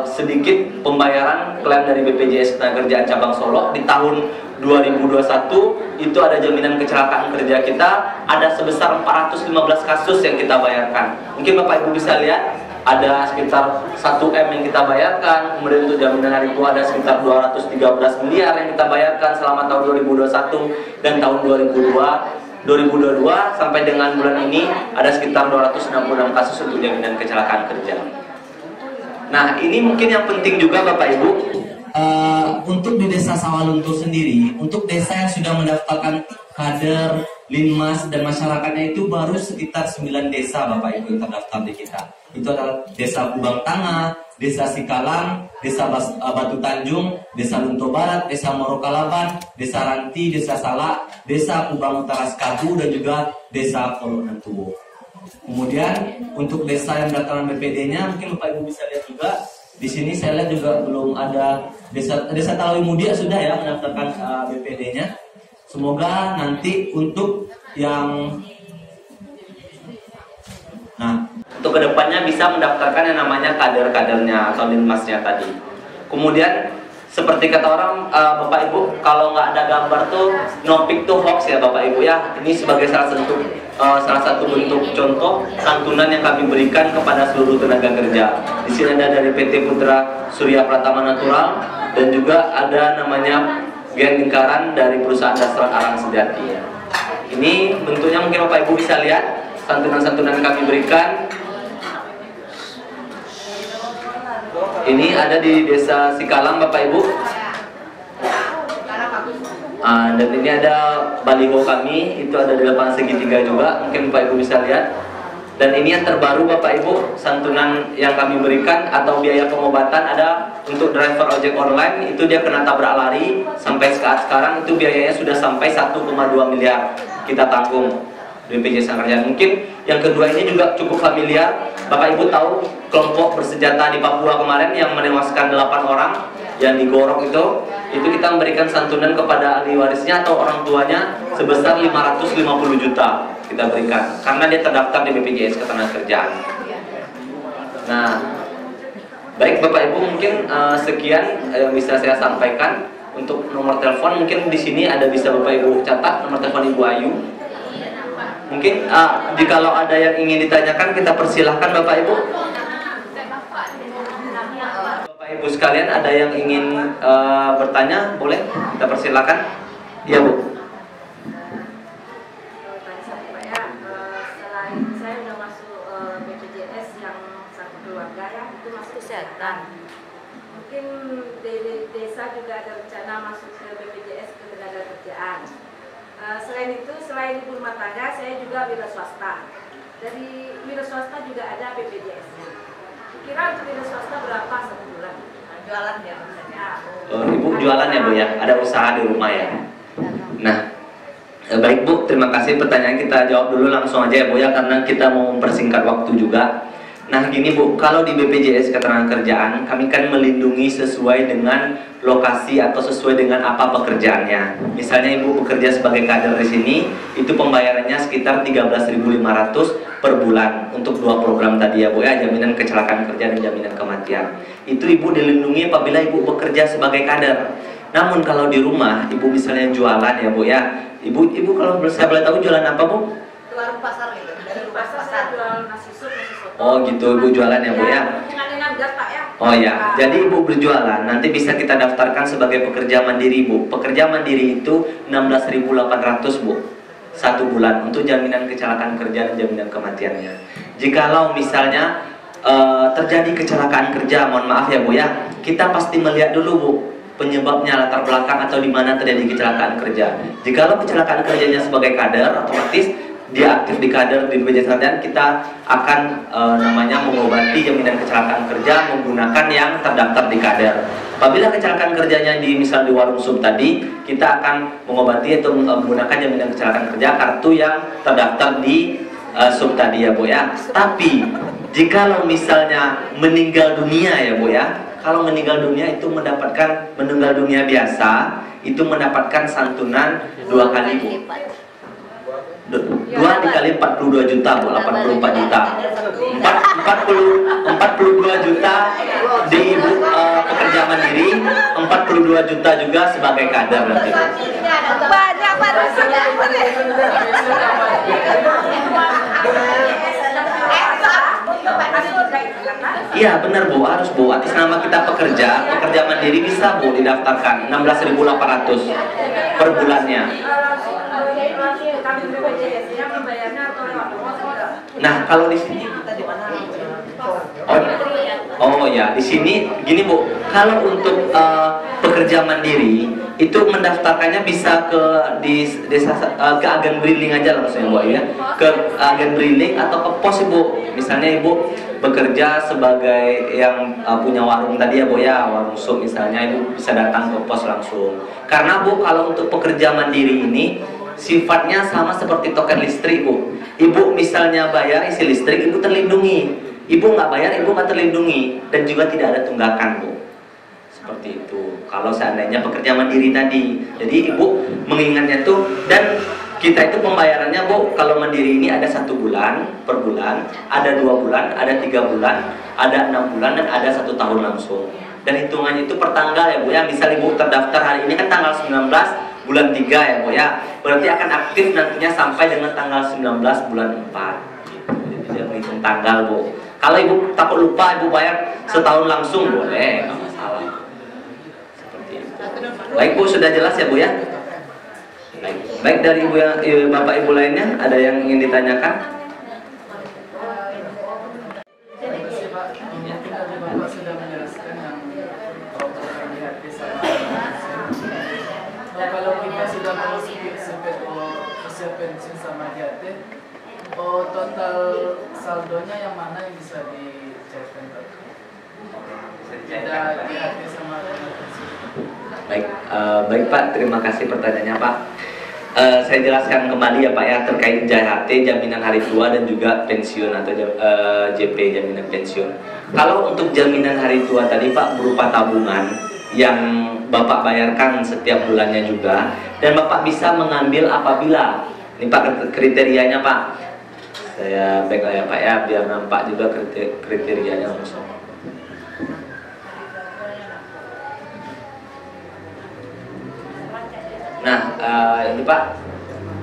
[SPEAKER 2] sedikit pembayaran klaim dari BPJS Ketenagakerjaan Cabang Solo di tahun 2021. Itu ada jaminan kecelakaan kerja kita ada sebesar 415 kasus yang kita bayarkan. Mungkin Bapak Ibu bisa lihat ada sekitar 1M yang kita bayarkan. Kemudian untuk jaminan hari tua ada sekitar 213 miliar yang kita bayarkan selama tahun 2021 dan tahun 2022 sampai dengan bulan ini ada sekitar 266 kasus untuk jaminan kecelakaan kerja. Nah, ini mungkin yang penting juga Bapak Ibu, untuk di Desa Sawalunto sendiri, untuk desa yang sudah mendaftarkan kader, linmas dan masyarakatnya itu baru sekitar 9 desa Bapak Ibu yang terdaftar di kita. Itu adalah Desa Kubang Tengah, Desa Sikalang, Desa Batu Tanjung, Desa Lunto Barat, Desa Morokalaban, Desa Ranti, Desa Salak, Desa Kubang Utara Skabu dan juga Desa Kolonantubo. Kemudian untuk desa yang mendaftarkan BPD-nya mungkin Bapak Ibu bisa lihat juga. Di sini saya lihat juga belum ada Desa Talawi Mudia sudah ya mendaftarkan BPD-nya. Semoga nanti untuk yang untuk kedepannya bisa mendaftarkan yang namanya kader-kadernya atau linmasnya tadi. Kemudian seperti kata orang Bapak Ibu, kalau nggak ada gambar tuh no pic tuh hoax ya Bapak Ibu ya. Ini sebagai salah satu bentuk contoh santunan yang kami berikan kepada seluruh tenaga kerja. Di sini ada dari PT Putra Surya Pratama Natural dan juga ada namanya Gen Lingkaran dari perusahaan Dasrat Arang Sejati. Ini bentuknya mungkin Bapak Ibu bisa lihat santunan-santunan yang kami berikan. Ini ada di Desa Sikalang Bapak Ibu. Dan ini ada baliho kami, itu ada di lapangan segitiga juga, mungkin Bapak Ibu bisa lihat. Dan ini yang terbaru Bapak Ibu, santunan yang kami berikan atau biaya pengobatan ada untuk driver ojek online, itu dia kena tabrak lari, sampai saat sekarang itu biayanya sudah sampai 1,2 miliar kita tanggung BPJS Ketenagakerjaan. Mungkin yang kedua ini juga cukup familiar. Bapak Ibu tahu kelompok bersenjata di Papua kemarin yang menewaskan 8 orang yang digorok itu kita memberikan santunan kepada ahli warisnya atau orang tuanya sebesar 550 juta kita berikan karena dia terdaftar di BPJS Ketenagakerjaan. Nah, baik Bapak Ibu, mungkin sekian yang bisa saya sampaikan. Untuk nomor telepon mungkin di sini ada, bisa Bapak Ibu catat nomor telepon Ibu Ayu. Mungkin jikalau ada yang ingin ditanyakan kita persilahkan Bapak Ibu. Bapak Ibu sekalian ada yang ingin bertanya, boleh kita persilahkan. Iya Bu.
[SPEAKER 4] Selain saya udah masuk BPJS yang satu keluarga ya, itu masuk kesehatan. Mungkin di desa juga ada rencana masuk ke BPJS Ketenagakerjaan. Selain itu, selain ibu rumah tangga, saya juga wira swasta. Dari wira swasta juga ada BPJS-nya. Kira untuk wira swasta berapa satu bulan? Jualan ya maksudnya.
[SPEAKER 2] Ibu jualan ya Bu ya? Ada usaha di rumah ya? Nah, baik Bu, terima kasih. Pertanyaan kita jawab dulu langsung aja ya Bu ya, karena kita mau mempersingkat waktu juga. Nah gini Bu, kalau di BPJS Ketenagakerjaan kami kan melindungi sesuai dengan lokasi atau sesuai dengan apa pekerjaannya. Misalnya Ibu bekerja sebagai kader di sini, itu pembayarannya sekitar 13.500 per bulan untuk 2 program tadi ya Bu ya, jaminan kecelakaan kerja dan jaminan kematian. Itu Ibu dilindungi apabila Ibu bekerja sebagai kader. Namun kalau di rumah Ibu misalnya jualan ya Bu ya, Ibu kalau saya boleh tahu jualan apa Bu?
[SPEAKER 4] Warung pasar gitu. Dari pasar saya jual nasi sup, nasi soto.
[SPEAKER 2] Oh gitu, Ibu jualan ya Bu ya? Oh ya, jadi Ibu berjualan, nanti bisa kita daftarkan sebagai pekerja mandiri Bu. Pekerja mandiri itu 16.800 Bu, 1 bulan untuk jaminan kecelakaan kerja dan jaminan kematiannya. Jikalau misalnya terjadi kecelakaan kerja, mohon maaf ya Bu ya, kita pasti melihat dulu Bu penyebabnya, latar belakang atau di mana terjadi kecelakaan kerja. Jikalau kecelakaan kerjanya sebagai kader, otomatis dia aktif di kader di BPJS Ketenagakerjaan, kita akan namanya mengobati jaminan kecelakaan kerja menggunakan yang terdaftar di kader. Apabila kecelakaan kerjanya di misal di warung sup tadi, kita akan mengobati atau menggunakan jaminan kecelakaan kerja kartu yang terdaftar di sup tadi ya Bu ya. Tapi jikalau misalnya meninggal dunia ya Bu ya, kalau meninggal dunia itu mendapatkan meninggal dunia biasa itu mendapatkan santunan 2 kali Bu. 2 dikali 42 juta Bu, 84 juta. 42 juta di Ibu pekerja mandiri, 42 juta juga sebagai kader nanti.
[SPEAKER 4] Banyak Pak.
[SPEAKER 2] Iya benar Bu, harus Bu. Atas nama kita pekerja mandiri bisa Bu didaftarkan 16.800 per bulannya. Nah kalau di sini, oh ya di sini gini Bu, kalau untuk pekerja mandiri itu mendaftarkannya bisa ke di desa ke agen briling aja langsung Bu ya, ke agen briling atau ke pos Ibu. Misalnya Ibu bekerja sebagai yang punya warung tadi ya Bu ya, warung sup misalnya, Ibu bisa datang ke pos langsung. Karena Bu kalau untuk pekerja mandiri ini sifatnya sama seperti token listrik Bu. Ibu misalnya bayar isi listrik, Ibu terlindungi. Ibu nggak bayar, Ibu nggak terlindungi. Dan juga tidak ada tunggakan Bu. Seperti itu. Kalau seandainya pekerja mandiri tadi. Jadi Ibu mengingatnya tuh, dan kita itu pembayarannya Bu, kalau mandiri ini ada 1 bulan per bulan, ada 2 bulan, ada 3 bulan, ada 6 bulan, dan ada 1 tahun langsung. Dan hitungannya itu per tanggal ya Bu ya. Misal Ibu terdaftar hari ini kan tanggal 19 bulan 3 ya Bu ya. Berarti akan aktif nantinya sampai dengan tanggal 19 bulan 4 gitu. Jadi tidak menghitung tanggal Bu. Kalau Ibu takut lupa, Ibu bayar setahun langsung boleh, nggak masalah. Seperti itu. Baik Bu, sudah jelas ya Bu ya? Baik dari Ibu yang Bapak Ibu lainnya, ada yang ingin ditanyakan?
[SPEAKER 5] Bapak sudah menjelaskan yang kalau kita sudah memasuki usia pensiun sama JHT, total saldonya yang mana yang bisa dicairkan Pak? Tidak JHT sama pensiun.
[SPEAKER 2] Baik Pak, terima kasih pertanyaannya Pak. Saya jelaskan kembali ya Pak ya terkait JHT, jaminan hari tua, dan juga pensiun atau JP, jaminan pensiun. Kalau untuk jaminan hari tua tadi Pak berupa tabungan yang Bapak bayarkan setiap bulannya juga, dan Bapak bisa mengambil apabila ini Pak kriterianya Pak. Saya baiklah ya Pak ya biar nampak juga kriterianya langsung. Nah, ini Pak,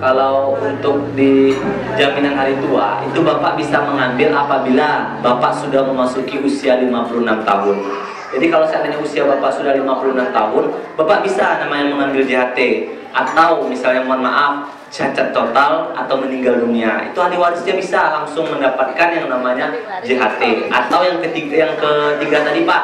[SPEAKER 2] kalau untuk di jaminan hari tua itu Bapak bisa mengambil apabila Bapak sudah memasuki usia 56 tahun. Jadi kalau seandainya usia Bapak sudah 56 tahun, Bapak bisa namanya mengambil JHT. Atau misalnya mohon maaf, cacat total atau meninggal dunia, itu ahli warisnya bisa langsung mendapatkan yang namanya JHT. Atau yang ketiga tadi Pak,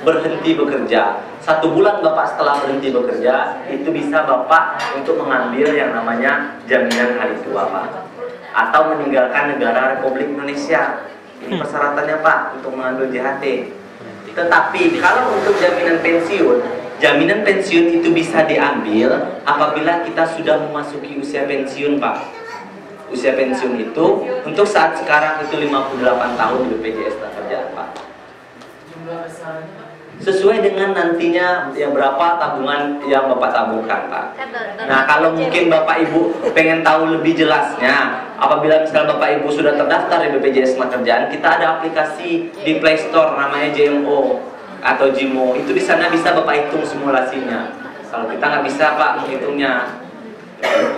[SPEAKER 2] berhenti bekerja. 1 bulan Bapak setelah berhenti bekerja, itu bisa Bapak untuk mengambil yang namanya jaminan hari tua Pak. Atau meninggalkan negara Republik Indonesia. Ini persyaratannya Pak untuk mengambil JHT. Tetapi kalau untuk jaminan pensiun, Jaminan pensiun itu bisa diambil apabila kita sudah memasuki usia pensiun, Pak. Usia pensiun itu untuk saat sekarang itu 58 tahun di BPJS Ketenagakerjaan, Pak.
[SPEAKER 5] Jumlah besarnya, Pak?
[SPEAKER 2] Sesuai dengan nantinya yang berapa tabungan yang Bapak tabungkan, Pak. Nah, kalau mungkin Bapak Ibu pengen tahu lebih jelasnya, apabila misalnya Bapak Ibu sudah terdaftar di BPJS Ketenagakerjaan, kita ada aplikasi di Play Store namanya JMO atau JIMO. Itu di sana bisa Bapak hitung simulasinya. Kalau kita nggak bisa, Pak, menghitungnya.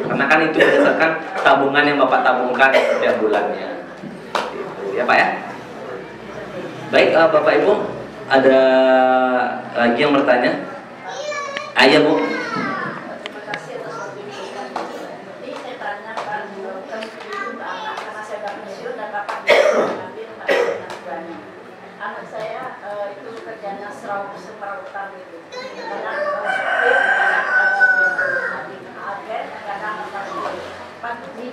[SPEAKER 2] Karena kan itu berdasarkan tabungan yang Bapak tabungkan setiap bulannya. Gitu, ya, Pak ya. Baik, Bapak Ibu, ada lagi yang bertanya? Ayo, Bu.
[SPEAKER 4] Terima kasih atas waktu ini. Jadi saya tanya Pak, karena saya baru pensiun dan Bapak mengambil banyak. Anak saya itu kerjanya semerautan gitu. Kadang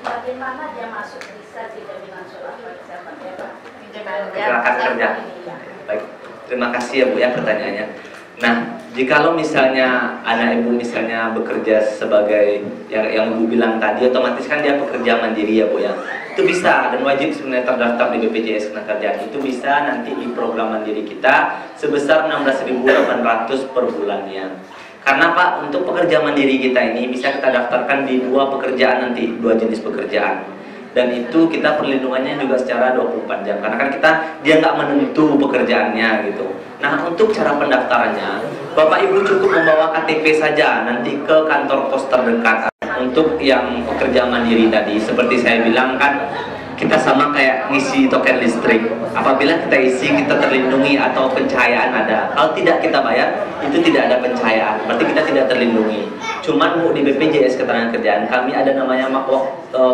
[SPEAKER 4] bagaimana dia masuk bisa di jaminan sosial kesehatan ya Pak?
[SPEAKER 2] Kecelakaan kerja. Baik, terima kasih ya Bu ya pertanyaannya. Nah, jikalau misalnya anak Ibu misalnya bekerja sebagai yang Ibu bilang tadi, otomatis kan dia pekerja mandiri ya Bu ya. Itu bisa dan wajib sebenarnya terdaftar di BPJS Ketenagakerjaan. Itu bisa nanti di program mandiri kita sebesar 16.800 per bulannya. Karena Pak, untuk pekerja mandiri kita ini bisa kita daftarkan di 2 pekerjaan nanti, 2 jenis pekerjaan. Dan itu kita perlindungannya juga secara 24 jam. Karena kan dia nggak menentu pekerjaannya gitu. Nah, untuk cara pendaftarannya, Bapak Ibu cukup membawa KTP saja nanti ke kantor pos terdekat. Untuk yang pekerja mandiri tadi, seperti saya bilang kan, kita sama kayak ngisi token listrik. Apabila kita isi, kita terlindungi atau pencahayaan ada. Kalau tidak kita bayar, itu tidak ada pencahayaan. Berarti kita tidak terlindungi. Cuman Bu, di BPJS Ketenagakerjaan kami ada namanya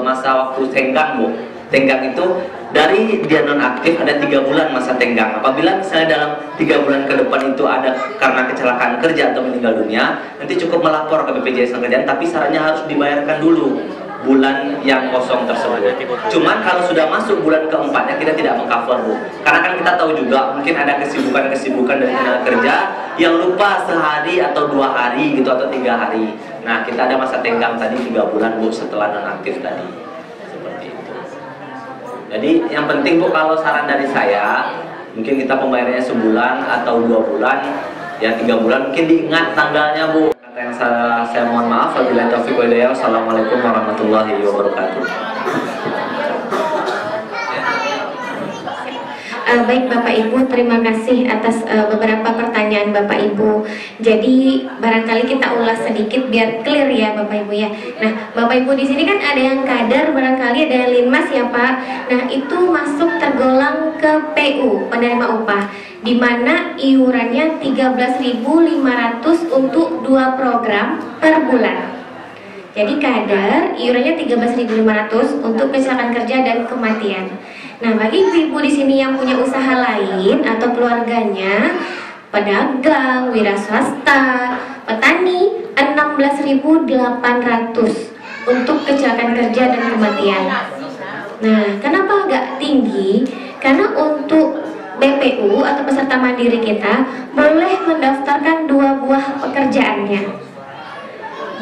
[SPEAKER 2] masa waktu tenggang, Bu. Tenggang itu dari dia nonaktif ada 3 bulan masa tenggang. Apabila misalnya dalam 3 bulan ke depan itu ada karena kecelakaan kerja atau meninggal dunia, nanti cukup melapor ke BPJS Ketenagakerjaan, tapi syaratnya harus dibayarkan dulu bulan yang kosong tersebut. Cuman kalau sudah masuk bulan keempatnya kita tidak mengcover, Bu. Karena kan kita tahu juga mungkin ada kesibukan dari tenaga kerja yang lupa sehari atau 2 hari gitu atau 3 hari. Nah, kita ada masa tenggang tadi 3 bulan Bu setelah nonaktif tadi. Seperti itu. Jadi yang penting Bu, kalau saran dari saya, mungkin kita pembayarannya sebulan atau 2 bulan, ya 3 bulan mungkin diingat tanggalnya Bu. Yang saya mohon maaf, wabillahi taufiq wal hidayah. Wassalamualaikum warahmatullahi wabarakatuh.
[SPEAKER 1] Baik Bapak Ibu, terima kasih atas beberapa pertanyaan Bapak Ibu. Jadi barangkali kita ulas sedikit biar clear ya Bapak Ibu ya. Nah, Bapak Ibu di sini kan ada yang kader, barangkali ada yang linmas ya Pak. Nah, itu masuk tergolong ke PU, penerima upah, di mana iurannya 13.500 untuk 2 program per bulan. Jadi kader iurannya 13.500 untuk kecelakaan kerja dan kematian. Nah, bagi ibu-ibu di sini yang punya usaha lain atau keluarganya, pedagang, wira swasta, petani, 16.800 untuk kecelakaan kerja dan kematian. Nah, kenapa agak tinggi? Karena untuk BPU atau peserta mandiri kita boleh mendaftarkan 2 buah pekerjaannya.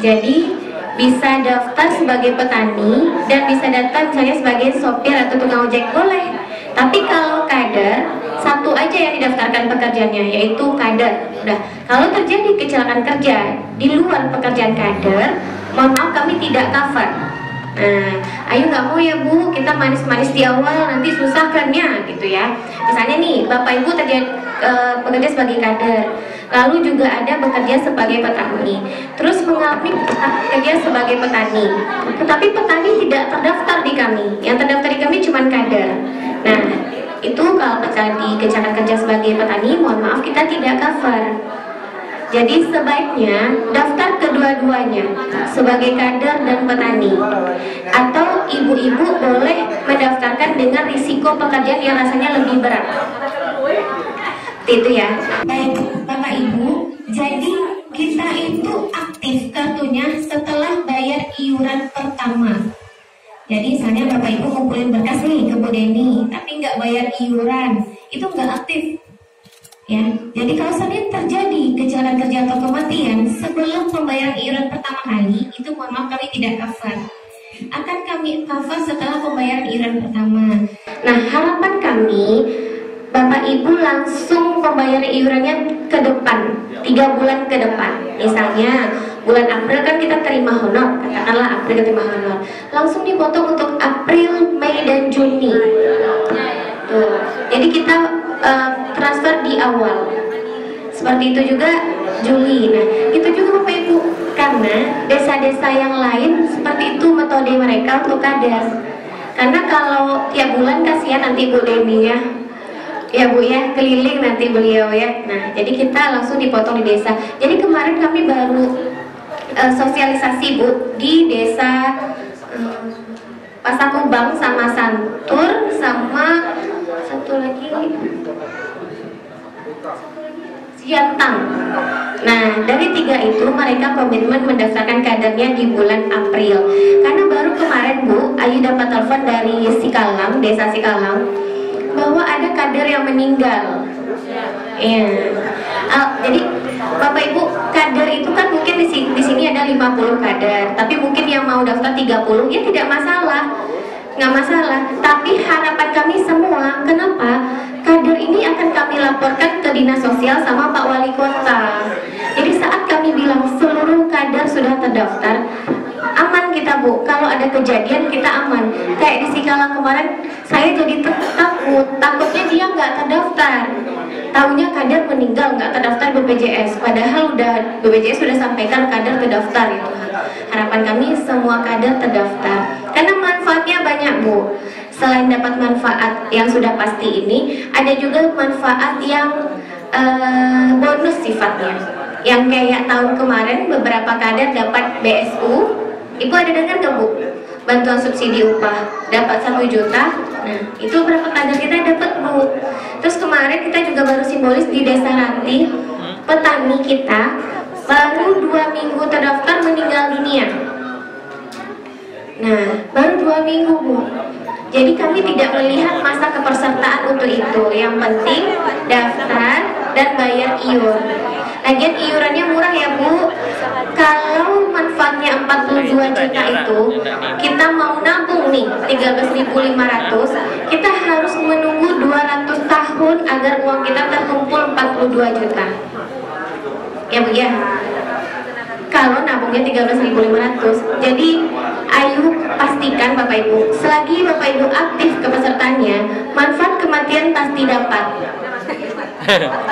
[SPEAKER 1] Jadi bisa daftar sebagai petani dan bisa daftar misalnya sebagai sopir atau tukang ojek boleh. Tapi kalau kader, 1 aja yang didaftarkan pekerjaannya, yaitu kader. Udah, kalau terjadi kecelakaan kerja di luar pekerjaan kader, mohon maaf kami tidak cover. Nah, ayo nggak mau ya Bu, kita manis-manis di awal nanti susah kan ya gitu ya. Misalnya nih, Bapak Ibu bekerja sebagai kader, lalu juga ada bekerja sebagai petani, terus mengalami bekerja sebagai petani, tetapi petani tidak terdaftar di kami, yang terdaftar di kami cuma kader. Nah, itu kalau terjadi kecelakaan kerja sebagai petani, mohon maaf kita tidak cover. Jadi sebaiknya daftar kedua-duanya sebagai kader dan petani. Atau ibu-ibu boleh mendaftarkan dengan risiko pekerjaan yang rasanya lebih berat. Itu ya. Baik Bapak Ibu, jadi kita itu aktif kartunya setelah bayar iuran pertama. Jadi misalnya Bapak Ibu ngumpulin berkas nih ke Bu Deni, tapi nggak bayar iuran, itu nggak aktif. Ya, jadi kalau seandainya terjadi kecelakaan ketenaga kerjaan atau kematian, sebelum pembayaran iuran pertama kali, itu mohon maaf kami tidak cover. Akan kami cover setelah pembayaran iuran pertama. Nah, harapan kami, Bapak Ibu langsung pembayaran iurannya ke depan, 3 bulan ke depan. Misalnya, bulan April kan kita terima honor, katakanlah April terima honor. Langsung dipotong untuk April, Mei, dan Juni. Tuh. Jadi kita transfer di awal. Seperti itu juga Juli. Nah, itu juga Bapak Ibu, karena desa-desa yang lain seperti itu metode mereka untuk kader. Karena kalau tiap bulan kasihan nanti Bu Deni ya Bu ya, keliling nanti beliau ya. Nah, jadi kita langsung dipotong di desa. Jadi kemarin kami baru sosialisasi Bu di desa Pasakubang sama Santur sama satu lagi Siantang. Nah, dari 3 itu mereka komitmen mendaftarkan kadernya di bulan April. Karena baru kemarin Bu, Ayu dapat telepon dari Sikalang, desa Sikalang, bahwa ada kader yang meninggal. Iya. Jadi Bapak Ibu, kader itu kan mungkin di sini ada 50 kader, tapi mungkin yang mau daftar 30 ya tidak masalah. Nggak masalah, tapi harapan kami semua, kenapa? Kader ini akan kami laporkan ke Dinas Sosial sama Pak Wali Kota. Jadi saat kami bilang seluruh kader sudah terdaftar, aman kita Bu. Kalau ada kejadian kita aman. Kayak di Sikalang kemarin, saya jadi takutnya dia nggak terdaftar. Taunya kader meninggal nggak terdaftar BPJS, padahal BPJS sudah sampaikan kader terdaftar itu. Harapan kami semua kader terdaftar, karena manfaatnya banyak Bu. Selain dapat manfaat yang sudah pasti ini, ada juga manfaat yang bonus sifatnya. Yang kayak tahun kemarin beberapa kader dapat BSU. Ibu ada dengar nggak Bu? Bantuan subsidi upah dapat 1 juta. Nah, itu berapa kader kita dapat Bu? Terus kemarin kita juga baru simbolis di Desa Ranti, petani kita baru 2 minggu terdaftar meninggal dunia. Nah, baru 2 minggu Bu. Jadi kami tidak melihat masa kepesertaan untuk itu. Yang penting daftar dan bayar iur. Lagian iurannya murah ya Bu. Kalau manfaatnya 42 juta itu, kita mau nabung nih 13.500, kita harus menunggu 200 tahun agar uang kita terkumpul 42 juta. Ya Bu ya. Kalau nabungnya 13.500. Jadi ayo pastikan Bapak Ibu, selagi Bapak Ibu aktif kepesertaannya, manfaat kematian pasti dapat.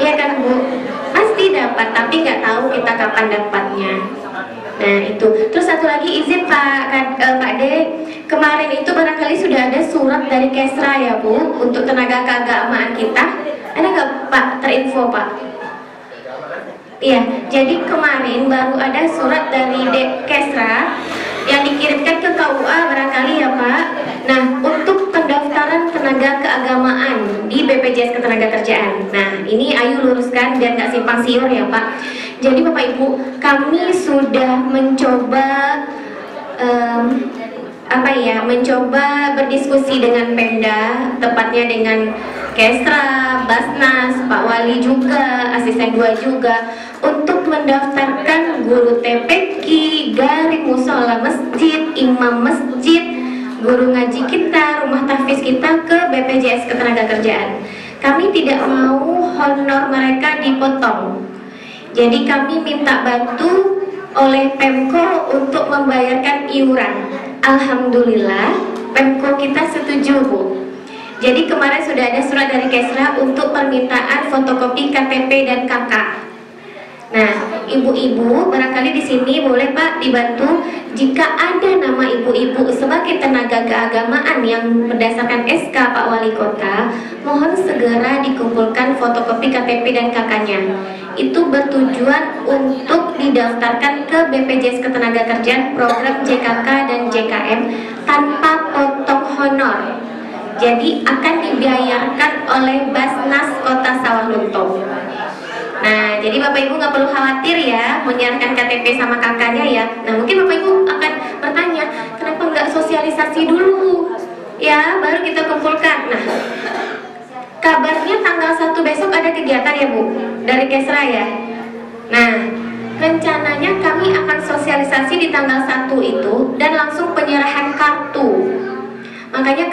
[SPEAKER 1] Iya kan Bu? Pasti dapat, tapi nggak tahu kita kapan dapatnya. Nah itu. Terus satu lagi izin Pak D, kemarin itu barangkali sudah ada surat dari Kesra ya Bu, untuk tenaga keagamaan kita. Ada nggak Pak terinfo Pak? Iya, jadi kemarin baru ada surat dari Kesra yang dikirimkan ke KUA barangkali ya Pak. Nah, untuk pendaftaran tenaga keagamaan di BPJS Ketenagakerjaan. Nah, ini Ayu luruskan biar nggak simpang siur ya Pak. Jadi Bapak Ibu, kami sudah mencoba mencoba berdiskusi dengan Pemda, tepatnya dengan Kesra, Basnas, Pak Wali juga, asisten 2 juga, untuk mendaftarkan guru TPQ, garing musola masjid, imam masjid, guru ngaji kita, rumah tahfiz kita ke BPJS Ketenagakerjaan. Kami tidak mau honor mereka dipotong. Jadi kami minta bantu oleh Pemko untuk membayarkan iuran. Alhamdulillah, Pemko kita setuju Bu. Jadi kemarin sudah ada surat dari Kesra untuk permintaan fotokopi KTP dan KK. Nah, ibu-ibu barangkali di sini boleh Pak dibantu jika ada nama ibu-ibu sebagai tenaga keagamaan yang berdasarkan SK Pak Wali Kota, mohon segera dikumpulkan fotokopi KTP dan KK-nya. Itu bertujuan untuk didaftarkan ke BPJS Ketenagakerjaan program JKK dan JKM tanpa potong honor. Jadi akan dibayarkan oleh Basnas Kota Sawalunto. Nah, jadi Bapak Ibu nggak perlu khawatir ya menyiarkan KTP sama kakaknya ya. Nah, mungkin Bapak Ibu akan bertanya, kenapa nggak sosialisasi dulu? Ya, baru kita kumpulkan. Nah, kabarnya tanggal 1 besok ada kegiatan ya Bu, dari Kesra ya. Nah, rencananya kami akan sosialisasi di tanggal 1 itu dan langsung penyerahan kartu. Makanya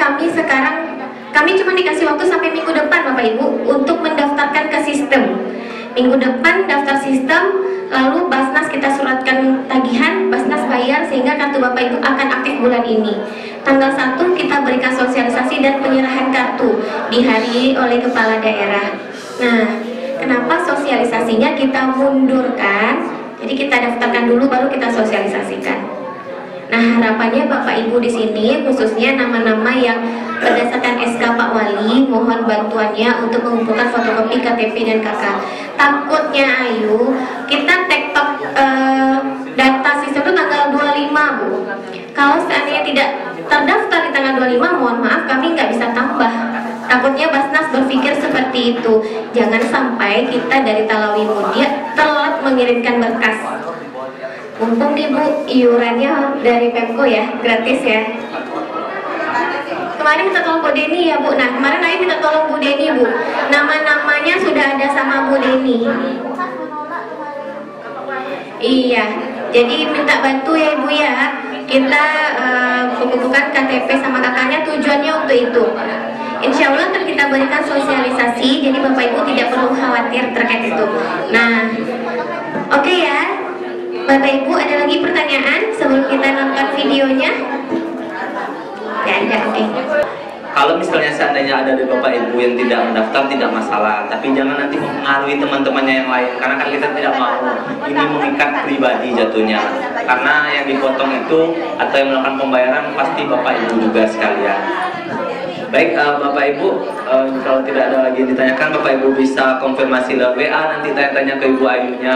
[SPEAKER 1] kami cuma dikasih waktu sampai minggu depan Bapak Ibu untuk mendaftarkan ke sistem. Minggu depan daftar sistem, lalu Basnas kita suratkan tagihan, Basnas bayar sehingga kartu Bapak Ibu akan aktif bulan ini. Tanggal 1 kita berikan sosialisasi dan penyerahan kartu dihadiri oleh kepala daerah. Nah, kenapa sosialisasinya kita mundurkan? Jadi kita daftarkan dulu baru kita sosialisasikan. Nah, harapannya Bapak Ibu di sini khususnya nama-nama yang berdasarkan SK Pak Wali mohon bantuannya untuk mengumpulkan fotokopi KTP dan KK. Takutnya Ayu, kita tektok data sistem itu tanggal 25 Bu. Kalau seandainya tidak terdaftar di tanggal 25, mohon maaf kami nggak bisa tambah. Takutnya Basnas berpikir seperti itu. Jangan sampai kita dari Talawi Mudia telat mengirimkan berkas. Mumpung nih Bu, iurannya dari Pemko ya, gratis ya. Kemarin minta tolong Bu Deni ya Bu. Nah, kemarin Ayu minta tolong Bu Deni Bu. Nama-namanya sudah ada sama Bu Deni. Iya, jadi minta bantu ya Ibu ya. Kita mengumpulkan KTP sama kakaknya tujuannya untuk itu. Insya Allah akan kita berikan sosialisasi, jadi Bapak Ibu tidak perlu khawatir terkait itu. Nah, oke ya, Bapak Ibu ada lagi pertanyaan sebelum kita nonton videonya? Ya ada, oke.
[SPEAKER 3] Kalau misalnya seandainya ada dari Bapak Ibu yang tidak mendaftar tidak masalah, tapi jangan nanti mempengaruhi teman-temannya yang lain, karena kan kita tidak mau ini mengikat pribadi jatuhnya. Karena yang dipotong itu atau yang melakukan pembayaran pasti Bapak Ibu juga sekalian. Baik Bapak Ibu, kalau tidak ada lagi yang ditanyakan, Bapak Ibu bisa konfirmasi lewat WA, nanti tanya-tanya ke Ibu Ayunya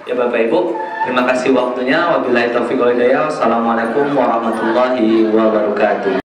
[SPEAKER 3] ya Bapak Ibu. Terima kasih waktunya. Wabillahi taufiq wal hidayah. Wassalamualaikum warahmatullahi wabarakatuh.